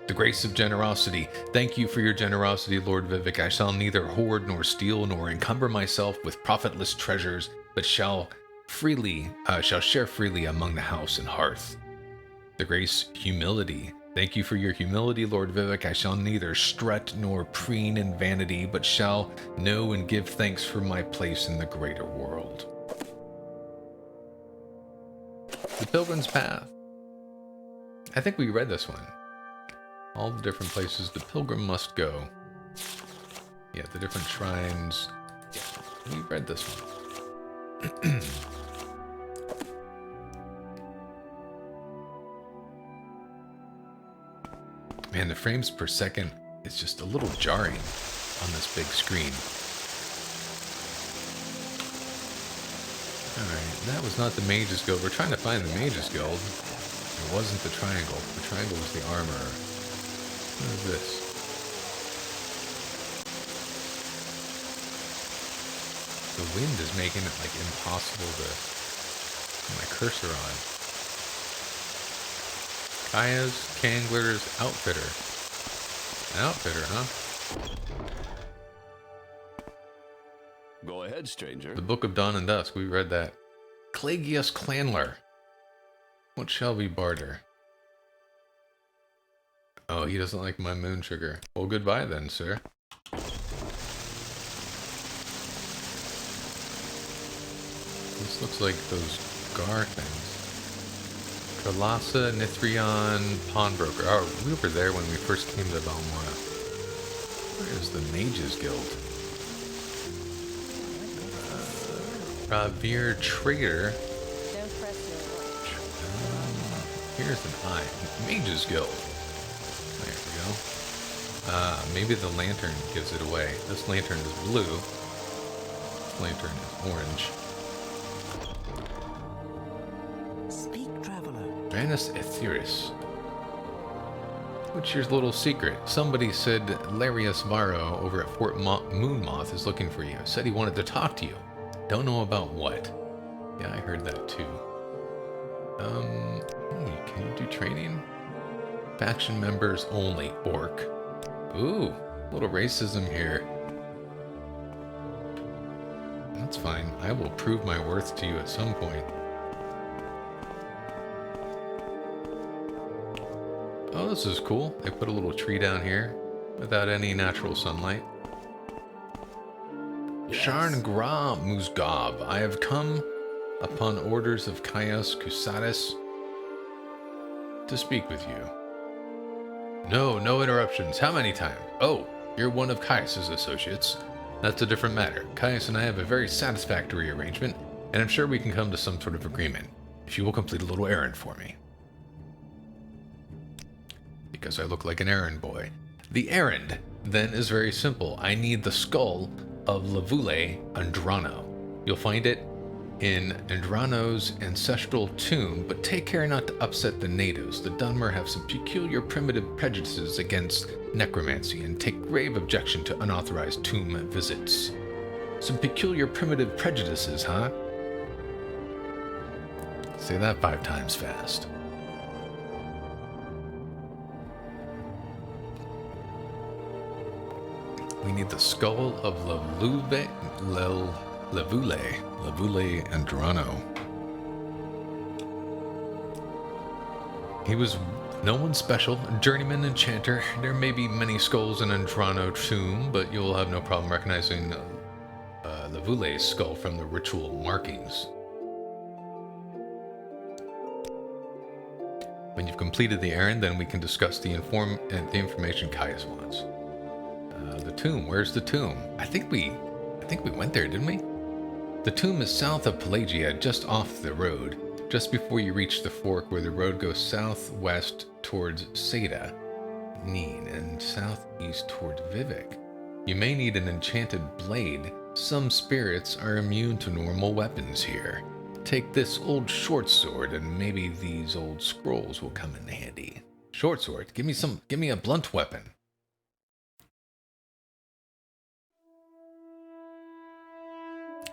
The grace of generosity. Thank you for your generosity, Lord Vivek. I shall neither hoard nor steal nor encumber myself with profitless treasures, but shall share freely among the house and hearth. The grace humility. Thank you for your humility, Lord Vivek. I shall neither strut nor preen in vanity, but shall know and give thanks for my place in the greater world. The Pilgrim's Path. I think we read this one. All the different places the pilgrim must go. Yeah, the different shrines. Yeah, we read this one. Man, the frames per second is just a little jarring on this big screen. Alright, that was not the Mage's Guild. We're trying to find the Mage's Guild. It wasn't the triangle. The triangle was the armor. What is this? The wind is making it like impossible to put my cursor on. Kaya's Kangler's Outfitter. An outfitter, huh? Go ahead, stranger. The Book of Dawn and Dusk, we read that. Clagius Clanler. What shall we barter? Oh, he doesn't like my moon sugar. Well, goodbye then, sir. This looks like those Gar things. Tralasa, Nithrion, Pawnbroker. Oh, we were there when we first came to Balmora. Where is the Mage's Guild? Ravir Trader. Here's an eye. Mage's Guild. There we go. Maybe the lantern gives it away. This lantern is blue. This lantern is orange. Speak, traveler. Manus Etheris. What's your little secret? Somebody said Larius Varro over at Fort Moonmoth is looking for you. Said he wanted to talk to you. Don't know about what. Yeah, I heard that too. Hey, can you do training? Faction members only, orc. Ooh, little racism here. That's fine. I will prove my worth to you at some point. Oh, this is cool. They put a little tree down here without any natural sunlight. Sharn Gra Musgab, I have come upon orders of Caius Cusatus to speak with you. No interruptions. How many times? Oh, you're one of Caius's associates. That's a different matter. Caius and I have a very satisfactory arrangement, and I'm sure we can come to some sort of agreement, if you will complete a little errand for me. Because I look like an errand boy. The errand, then, is very simple. I need the skull of Lavule Andrano. You'll find it in Andrano's ancestral tomb, but take care not to upset the natives. The Dunmer have some peculiar primitive prejudices against necromancy and take grave objection to unauthorized tomb visits. Some peculiar primitive prejudices, huh? Say that 5 times fast. We need the skull of Lavule Andrano. He was no one special, a journeyman enchanter. There may be many skulls in Andrano tomb, but you'll have no problem recognizing Lavule's skull from the ritual markings. When you've completed the errand, then we can discuss the information Caius wants. The tomb. Where's the tomb? I think we went there, didn't we? The tomb is south of Pelagia, just off the road, just before you reach the fork where the road goes southwest towards Seda. need, and southeast toward Vivek. You may need an enchanted blade. Some spirits are immune to normal weapons here. Take this old short sword, and maybe these old scrolls will come in handy. Short sword? Give me a blunt weapon.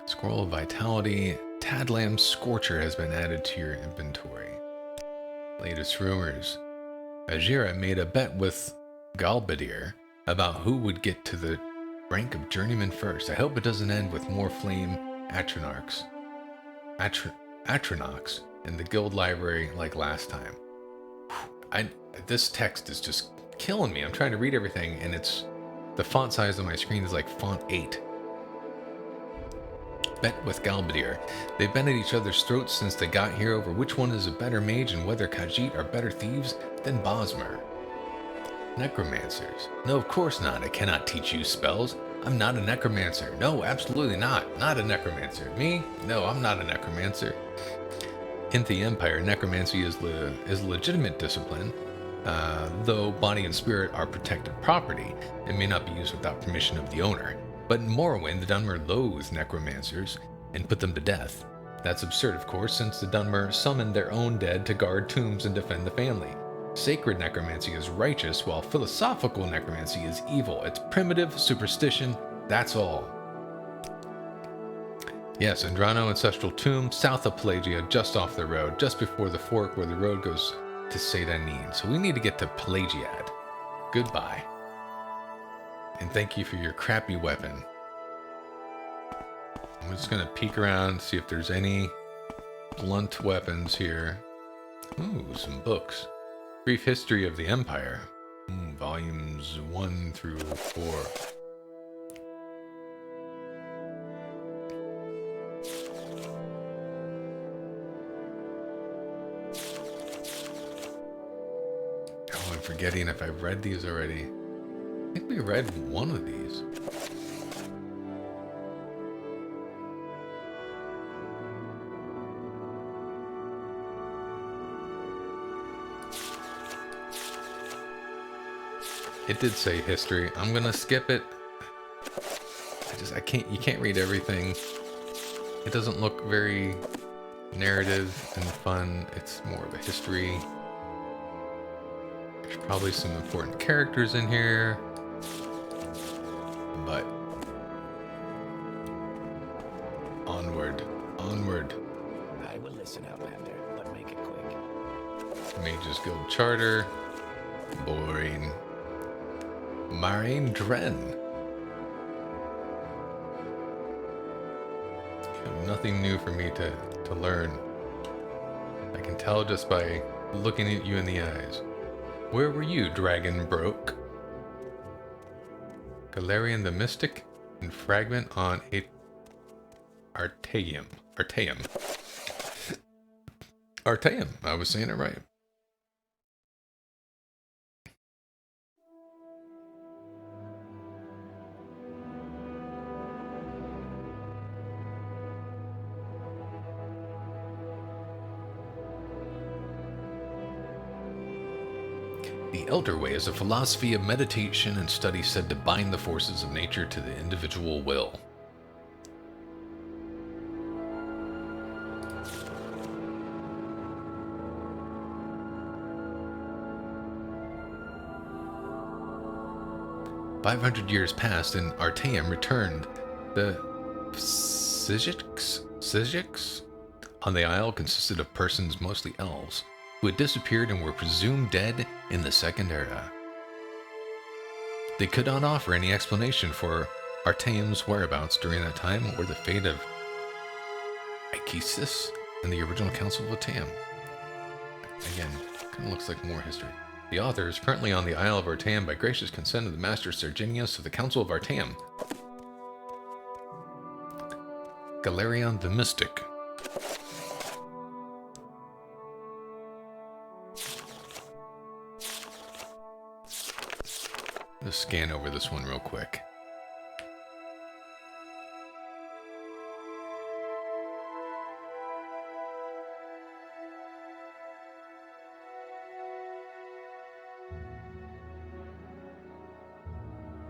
Scroll of Vitality. Tadlam's Scorcher has been added to your inventory. Latest rumors. Ajira made a bet with Galbadir about who would get to the rank of journeyman first. I hope it doesn't end with more flame Atronachs in the guild library like last time. This text is just killing me. I'm trying to read everything, and the font size on my screen is like font 8. Bet with Galbadir. They've been at each other's throats since they got here over which one is a better mage and whether Khajiit are better thieves than Bosmer. Necromancers. No, of course not. I cannot teach you spells. I'm not a necromancer. No, absolutely not. Not a necromancer. Me? No, I'm not a necromancer. In the Empire, necromancy is a legitimate discipline, though body and spirit are protected property and may not be used without permission of the owner. But in Morrowind, the Dunmer loathe necromancers and put them to death. That's absurd, of course, since the Dunmer summoned their own dead to guard tombs and defend the family. Sacred necromancy is righteous, while philosophical necromancy is evil. It's primitive superstition, that's all. Yes, Andrano Ancestral Tomb, south of Pelagia, just off the road, just before the fork where the road goes to Sedanin. So we need to get to Pelagiad. Goodbye. And thank you for your crappy weapon. I'm just gonna peek around, see if there's any blunt weapons here. Ooh, some books. Brief History of the Empire. Volumes 1 through 4. Oh, I'm forgetting if I've read these already. I think we read one of these. It did say history. I'm gonna skip it. You can't read everything. It doesn't look very narrative and fun. It's more of a history. There's probably some important characters in here. But onward. I will listen, Outlander, but make it quick. Mages Guild Charter. Boring. Marine Dren. Nothing new for me to learn. I can tell just by looking at you in the eyes. Where were you, Dragon Broke? Galarian the Mystic and Fragment on Artaeum. Artaeum, I was saying it right. The Elder Way is a philosophy of meditation and study said to bind the forces of nature to the individual will. "500 years passed and Artaeum returned. The Psijics on the isle consisted of persons, mostly elves, who had disappeared and were presumed dead in the Second Era. They could not offer any explanation for Artaeum's whereabouts during that time or the fate of Ichesis and the original Council of Artaeum." Again, kind of looks like more history. "The author is currently on the Isle of Artaeum by gracious consent of the Master Serginius of the Council of Artaeum. Galarian the Mystic. Let's scan over this one real quick.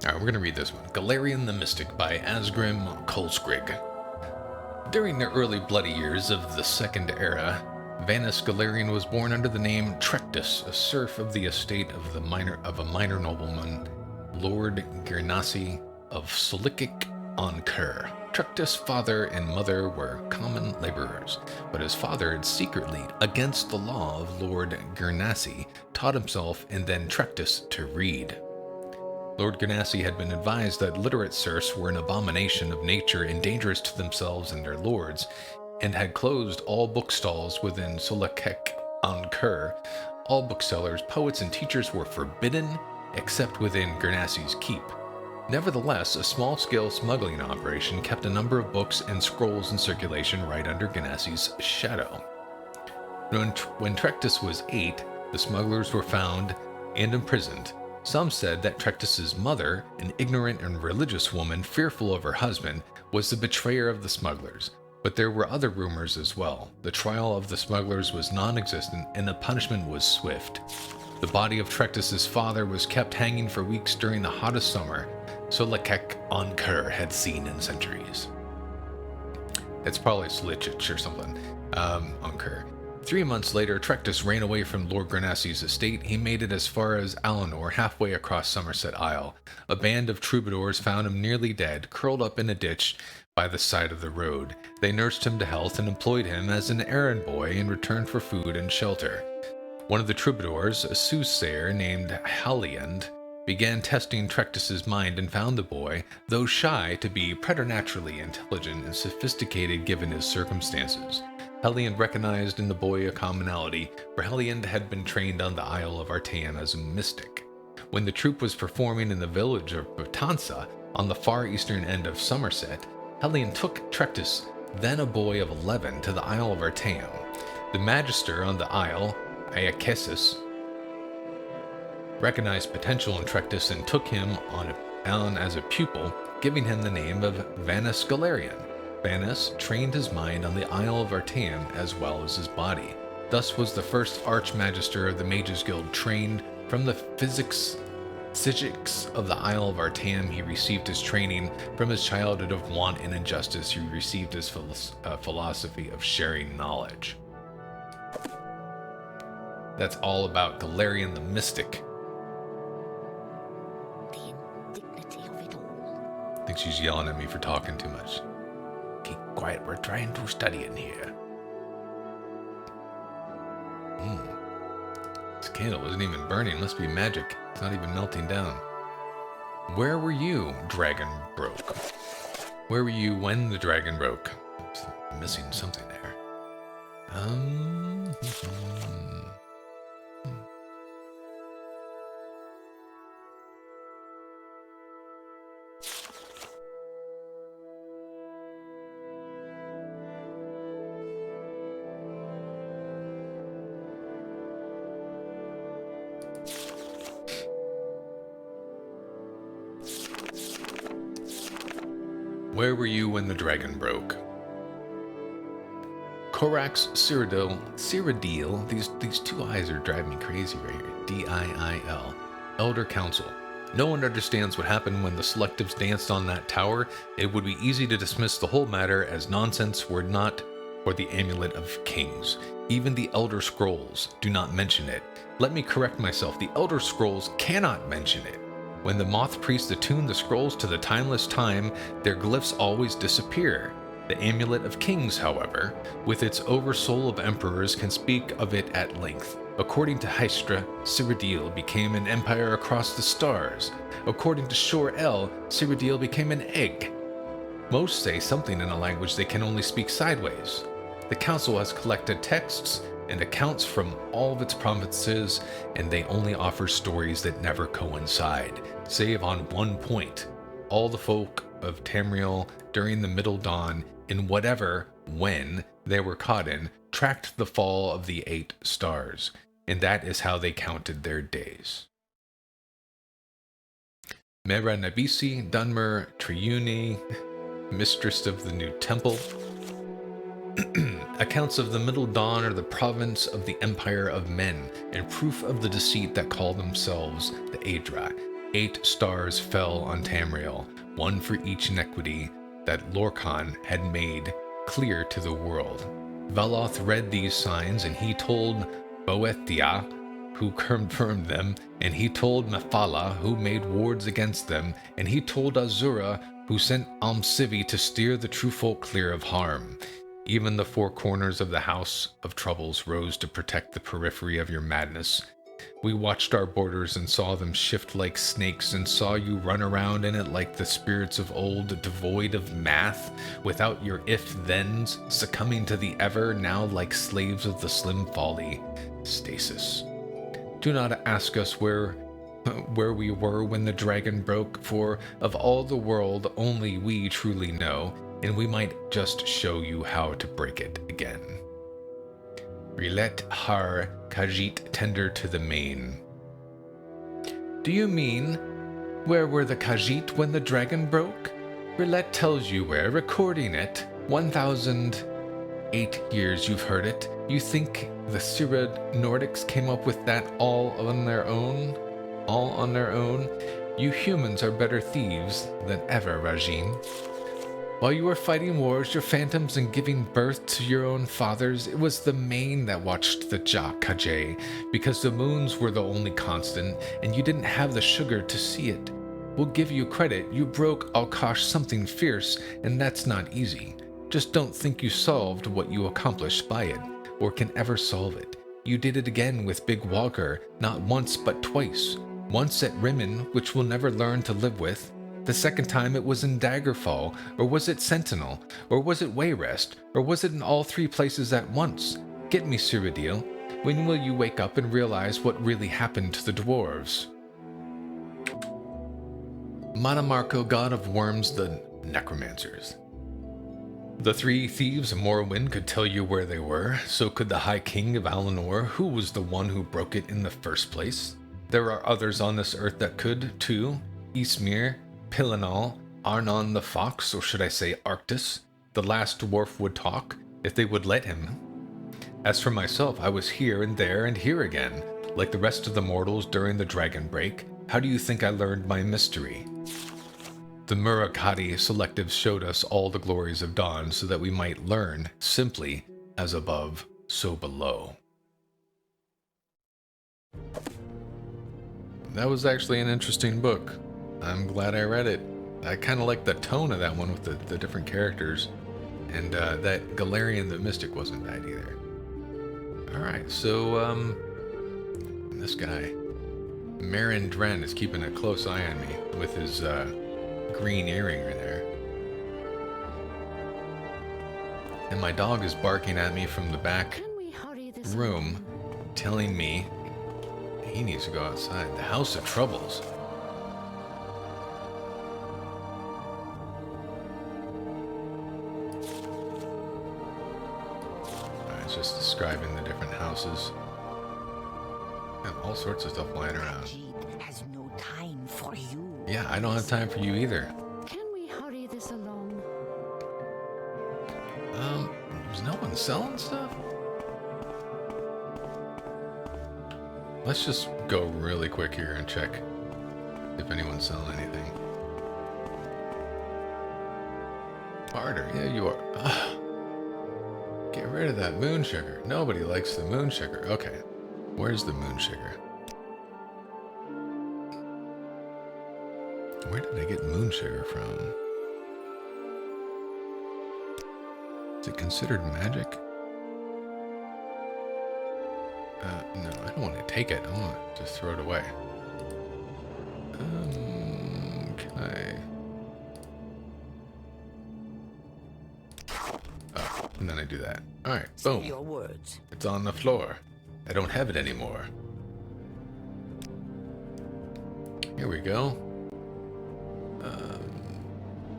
Alright, we're going to read this one. Galarian the Mystic by Asgrim Kolskrig. During the early bloody years of the Second Era, Vanus Galarian was born under the name Trectus, a serf of the estate of a minor nobleman, Lord Gernassi of Solikic on Kur. Trectus' father and mother were common laborers, but his father had secretly, against the law of Lord Gernassi, taught himself and then Trectus to read. Lord Ganassi had been advised that literate serfs were an abomination of nature and dangerous to themselves and their lords, and had closed all bookstalls within Solakek on Kur. All booksellers, poets, and teachers were forbidden, except within Gernassi's keep. Nevertheless, a small-scale smuggling operation kept a number of books and scrolls in circulation right under Ganassi's shadow. When Trectus was 8, the smugglers were found and imprisoned. Some said that Trectus's mother, an ignorant and religious woman fearful of her husband, was the betrayer of the smugglers. But there were other rumors as well. The trial of the smugglers was non-existent and the punishment was swift. The body of Trectus's father was kept hanging for weeks during the hottest summer Solakek on Kur had seen in centuries. It's probably Slichich or something, on Kur. 3 months later, Trectus ran away from Lord Gernassi's estate. He made it as far as Alinor, halfway across Somerset Isle. A band of troubadours found him nearly dead, curled up in a ditch by the side of the road. They nursed him to health and employed him as an errand boy in return for food and shelter. One of the troubadours, a soothsayer named Haliand, began testing Trectus's mind and found the boy, though shy, to be preternaturally intelligent and sophisticated given his circumstances. Heliand recognized in the boy a commonality, for Heliand had been trained on the Isle of Artaeum as a mystic. When the troupe was performing in the village of Bertanza, on the far eastern end of Somerset, Heliand took Trectus, then a boy of 11, to the Isle of Artaeum. The magister on the isle, Iakesis, recognized potential in Trectus and took him on as a pupil, giving him the name of Vanus Galarian. Vanus trained his mind on the Isle of Artaeum as well as his body. Thus was the first Archmagister of the Mages Guild trained from the physics of the Isle of Artaeum. He received his training from his childhood of want and injustice. He received his philosophy of sharing knowledge. That's all about Galarian the Mystic. The indignity of it all. I think she's yelling at me for talking too much. Keep quiet, we're trying to study in here. This candle isn't even burning, must be magic. It's not even melting down. Where were you, dragon broke? Where were you when the dragon broke? I'm missing something there. Where were you when the dragon broke? Corax Cyrodiil, these two eyes are driving me crazy right here. D-I-I-L. Elder Council. No one understands what happened when the Selectives danced on that tower. It would be easy to dismiss the whole matter as nonsense were not for the Amulet of Kings. Even the Elder Scrolls do not mention it. Let me correct myself. The Elder Scrolls cannot mention it. When the Moth Priests attune the scrolls to the timeless time, their glyphs always disappear. The Amulet of Kings, however, with its oversoul of emperors, can speak of it at length. According to Hystra, Cyrodiil became an empire across the stars. According to Shor-El, Cyrodiil became an egg. Most say something in a language they can only speak sideways. The council has collected texts and accounts from all of its provinces, and they only offer stories that never coincide, save on one point. All the folk of Tamriel during the Middle Dawn, in when they were caught in, tracked the fall of the 8 stars, and that is how they counted their days. Mera Nabisi, Dunmer, Triune, Mistress of the New Temple. Accounts of the Middle Dawn are the province of the Empire of Men, and proof of the deceit that call themselves the Aedra. 8 stars fell on Tamriel, one for each inequity that Lorcan had made clear to the world. Veloth read these signs, and he told Boethia, who confirmed them, and he told Mephala, who made wards against them, and he told Azura, who sent Almsivi to steer the true folk clear of harm. Even the 4 corners of the House of Troubles rose to protect the periphery of your madness. We watched our borders and saw them shift like snakes, and saw you run around in it like the spirits of old, devoid of math, without your if-thens, succumbing to the ever, now like slaves of the slim folly. Stasis. Do not ask us where we were when the dragon broke, for of all the world only we truly know, and we might just show you how to break it again. Rilet har Khajiit tender to the main. Do you mean, where were the Khajiit when the dragon broke? Rilet tells you where, recording it. 1,008 years you've heard it. You think the Sirid Nordics came up with that all on their own? All on their own? You humans are better thieves than ever, Rajin. While you were fighting wars, your phantoms, and giving birth to your own fathers, it was the main that watched the Ja Kajay, because the moons were the only constant, and you didn't have the sugar to see it. We'll give you credit, you broke Alkosh something fierce, and that's not easy. Just don't think you solved what you accomplished by it, or can ever solve it. You did it again with Big Walker, not once but twice. Once at Rimmen, which we'll never learn to live with. The second time it was in Daggerfall, or was it Sentinel, or was it Wayrest, or was it in all 3 places at once? Get me, Cyrodiil. When will you wake up and realize what really happened to the dwarves? Manamarco, god of worms, the necromancers. The 3 thieves of Morrowind could tell you where they were, so could the High King of Alinor, who was the one who broke it in the first place. There are others on this earth that could, too. Ysmir, Pilinal, Arnon the Fox, or should I say Arctus, the last dwarf would talk, if they would let him. As for myself, I was here and there and here again, like the rest of the mortals during the Dragon Break. How do you think I learned my mystery? The Murakati selectives showed us all the glories of dawn so that we might learn simply as above, so below. That was actually an interesting book. I'm glad I read it. I kind of like the tone of that one with the different characters. And that Galarian the Mystic wasn't bad either. Alright, so, this guy, Marin Dren, is keeping a close eye on me with his green earring right there. And my dog is barking at me from the back room, telling me he needs to go outside. The House of Troubles. It's just describing the different houses. And all sorts of stuff lying around. Has no time for you. Yeah, I don't have time for you either. Can we hurry this along? Is no one selling stuff? Let's just go really quick here and check if anyone's selling anything. Barter, yeah, you are. Ugh. Get rid of that moon sugar. Nobody likes the moon sugar. Okay, where's the moon sugar? Where did I get moon sugar from? Is it considered magic? No, I don't want to take it. I want to just throw it away. Can I? Oh, and then I do that. All right, boom. Your words. It's on the floor. I don't have it anymore. Here we go.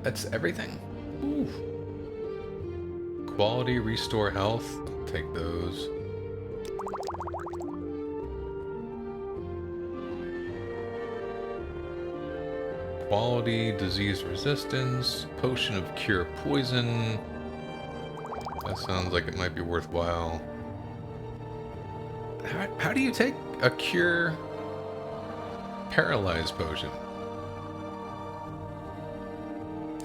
That's everything. Ooh. Quality, restore health. Take those. Quality, disease resistance, potion of cure poison. That sounds like it might be worthwhile. How do you take a cure Paralyzed potion.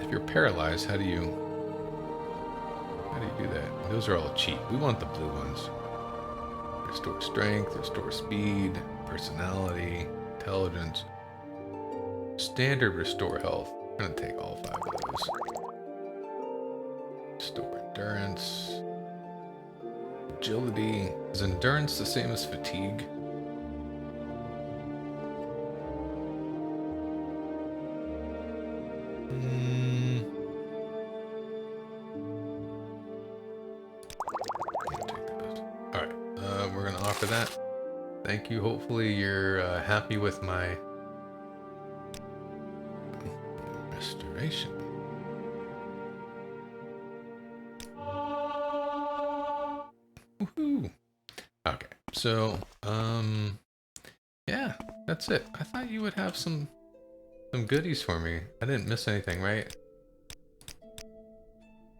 If you're paralyzed, how do you do that? Those are all cheap. We want the blue ones. Restore strength, restore speed, personality, intelligence. Standard restore health. I'm gonna take all 5 of those. Restore endurance. Agility. Is endurance the same as fatigue? Alright, we're gonna offer that. Thank you. Hopefully you're happy with my restoration. Woohoo! Okay, so yeah, that's it. I thought you would have some goodies for me. I didn't miss anything, right?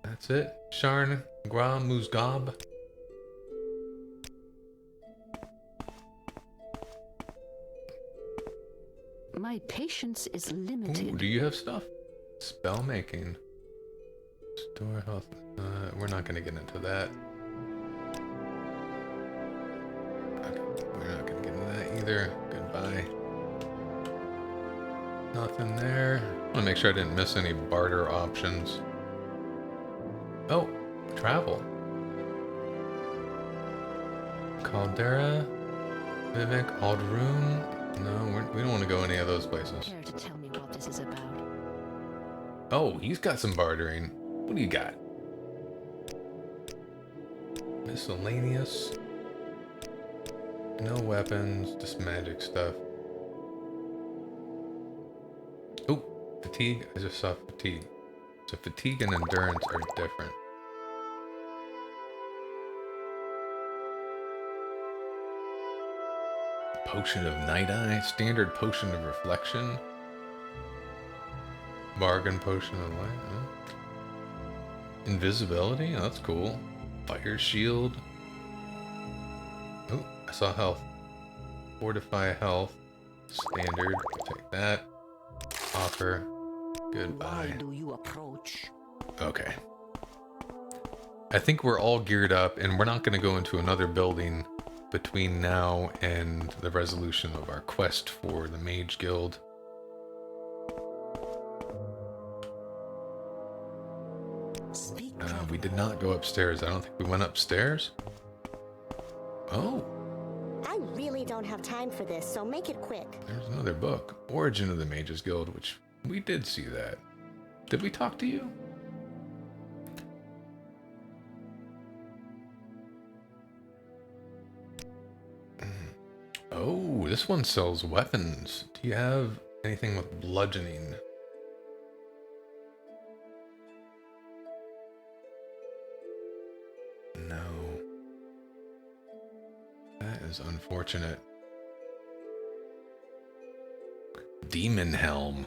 That's it. Sharn Gra Muzgab. My patience is limited. Ooh, do you have stuff? Spell making. Store health. We're not gonna get into that. Okay, we're not gonna get into that either. Goodbye. Nothing there. I wanna make sure I didn't miss any barter options. Oh, travel. Caldera, Vivek, Aldrune. No, we don't want to go any of those places. Care to tell me what this is about? Oh, he's got some bartering. What do you got? Miscellaneous. No weapons, just magic stuff. Oh, fatigue. I just saw fatigue. So fatigue and endurance are different. Potion of Night Eye, standard potion of reflection, bargain potion of light, invisibility, oh, that's cool. Fire shield. Oh, I saw health. Fortify health, standard. I'll take that. Offer. Goodbye. Why do you approach? Okay. I think we're all geared up, and we're not going to go into another building between now and the resolution of our quest for the Mage Guild. We did not go upstairs. I don't think we went upstairs. Oh. I really don't have time for this, so make it quick. There's another book. Origin of the Mages Guild, which we did see that. Did we talk to you? Oh, this one sells weapons. Do you have anything with bludgeoning? No. That is unfortunate. Demon Helm.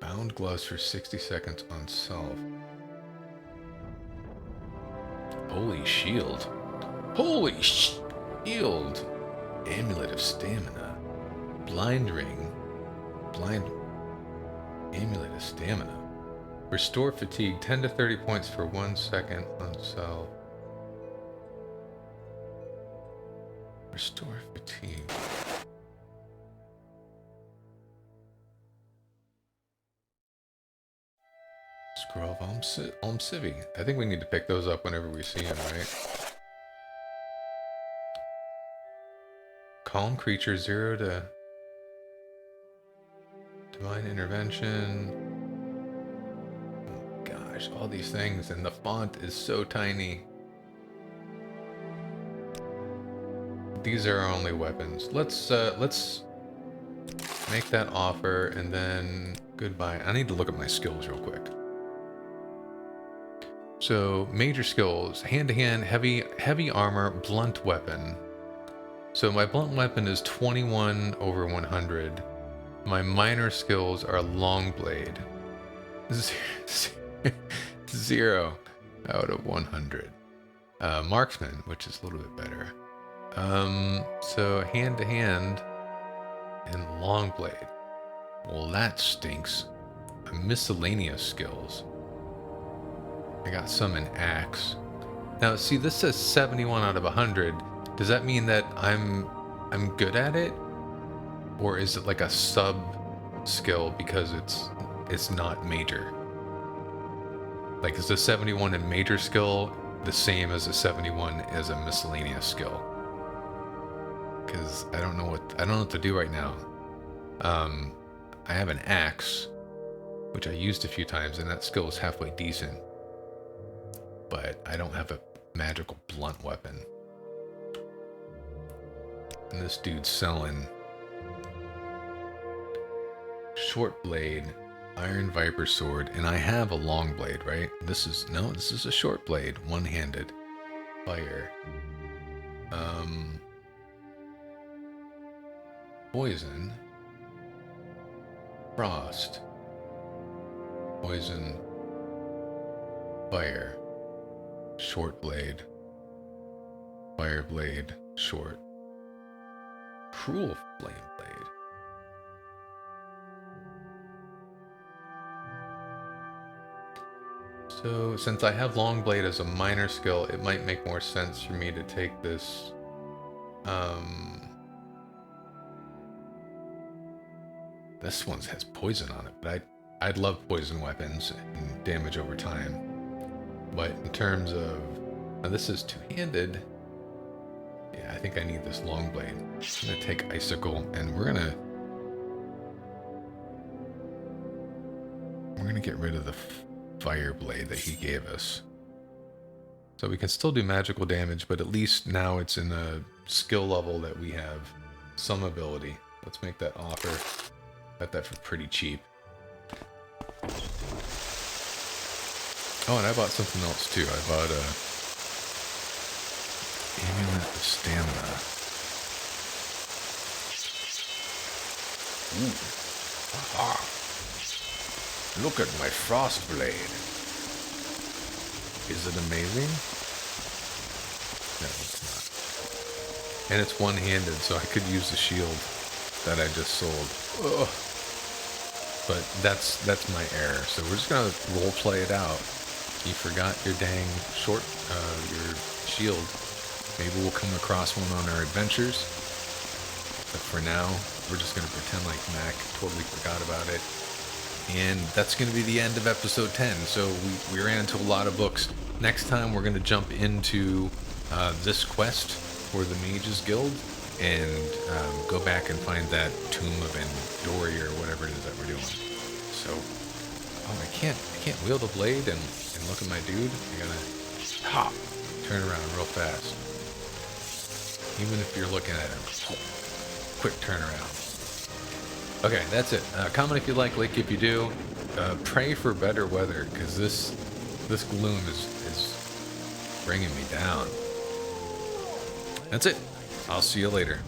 Bound gloves for 60 seconds on self. Holy shield. Holy shield. Amulet of stamina. Blind ring. Blind. Amulet of stamina. Restore fatigue 10 to 30 points for 1 second on self. Restore fatigue. Scroll of Almcivi. I think we need to pick those up whenever we see them, right? Calm creature 0 to divine intervention. Oh gosh, all these things, and the font is so tiny. These are our only weapons. Let's make that offer and then goodbye. I need to look at my skills real quick. So major skills: hand-to-hand, heavy armor, blunt weapon. So my blunt weapon is 21 over 100. My minor skills are long blade. 0 out of 100. Marksman, which is a little bit better. So hand to hand, and long blade. Well, that stinks. Miscellaneous skills. I got some in axe. Now, see, this says 71 out of 100. Does that mean that I'm good at it, or is it like a sub skill because it's not major? Like, is the 71 in major skill the same as a 71 as a miscellaneous skill? Because I don't know what to do right now. I have an axe, which I used a few times, and that skill is halfway decent. But I don't have a magical blunt weapon. And this dude's selling short blade, iron viper sword, and I have a long blade, right? This is a short blade, one-handed. Fire. Poison. Frost. Poison. Fire. Short blade. Fire blade. Short. Cruel flame blade. So, since I have long blade as a minor skill, it might make more sense for me to take this, this one has poison on it, but I'd love poison weapons and damage over time. But in terms of, now this is two-handed, yeah, I think I need this long blade. I'm gonna take icicle, and we're gonna get rid of the fire blade that he gave us. So we can still do magical damage, but at least now it's in a skill level that we have some ability. Let's make that offer. Got that for pretty cheap. Oh, and I bought something else too. I bought a amulet of stamina. Ooh. Aha. Look at my frost blade. Is it amazing? No, it's not. And it's one-handed, so I could use the shield that I just sold. Ugh. But that's my error. So we're just gonna role play it out. You forgot your dang your shield. Maybe we'll come across one on our adventures. But for now, we're just gonna pretend like Mac totally forgot about it. And that's going to be the end of episode 10. So we ran into a lot of books. Next time, we're going to jump into this quest for the Mages Guild and go back and find that Tomb of Endori or whatever it is that we're doing. So, I can't wield the blade and look at my dude. I gotta hop, turn around real fast. Even if you're looking at him, quick turnaround. Okay, that's it. Comment if you like if you do. Pray for better weather, because this gloom is bringing me down. That's it. I'll see you later.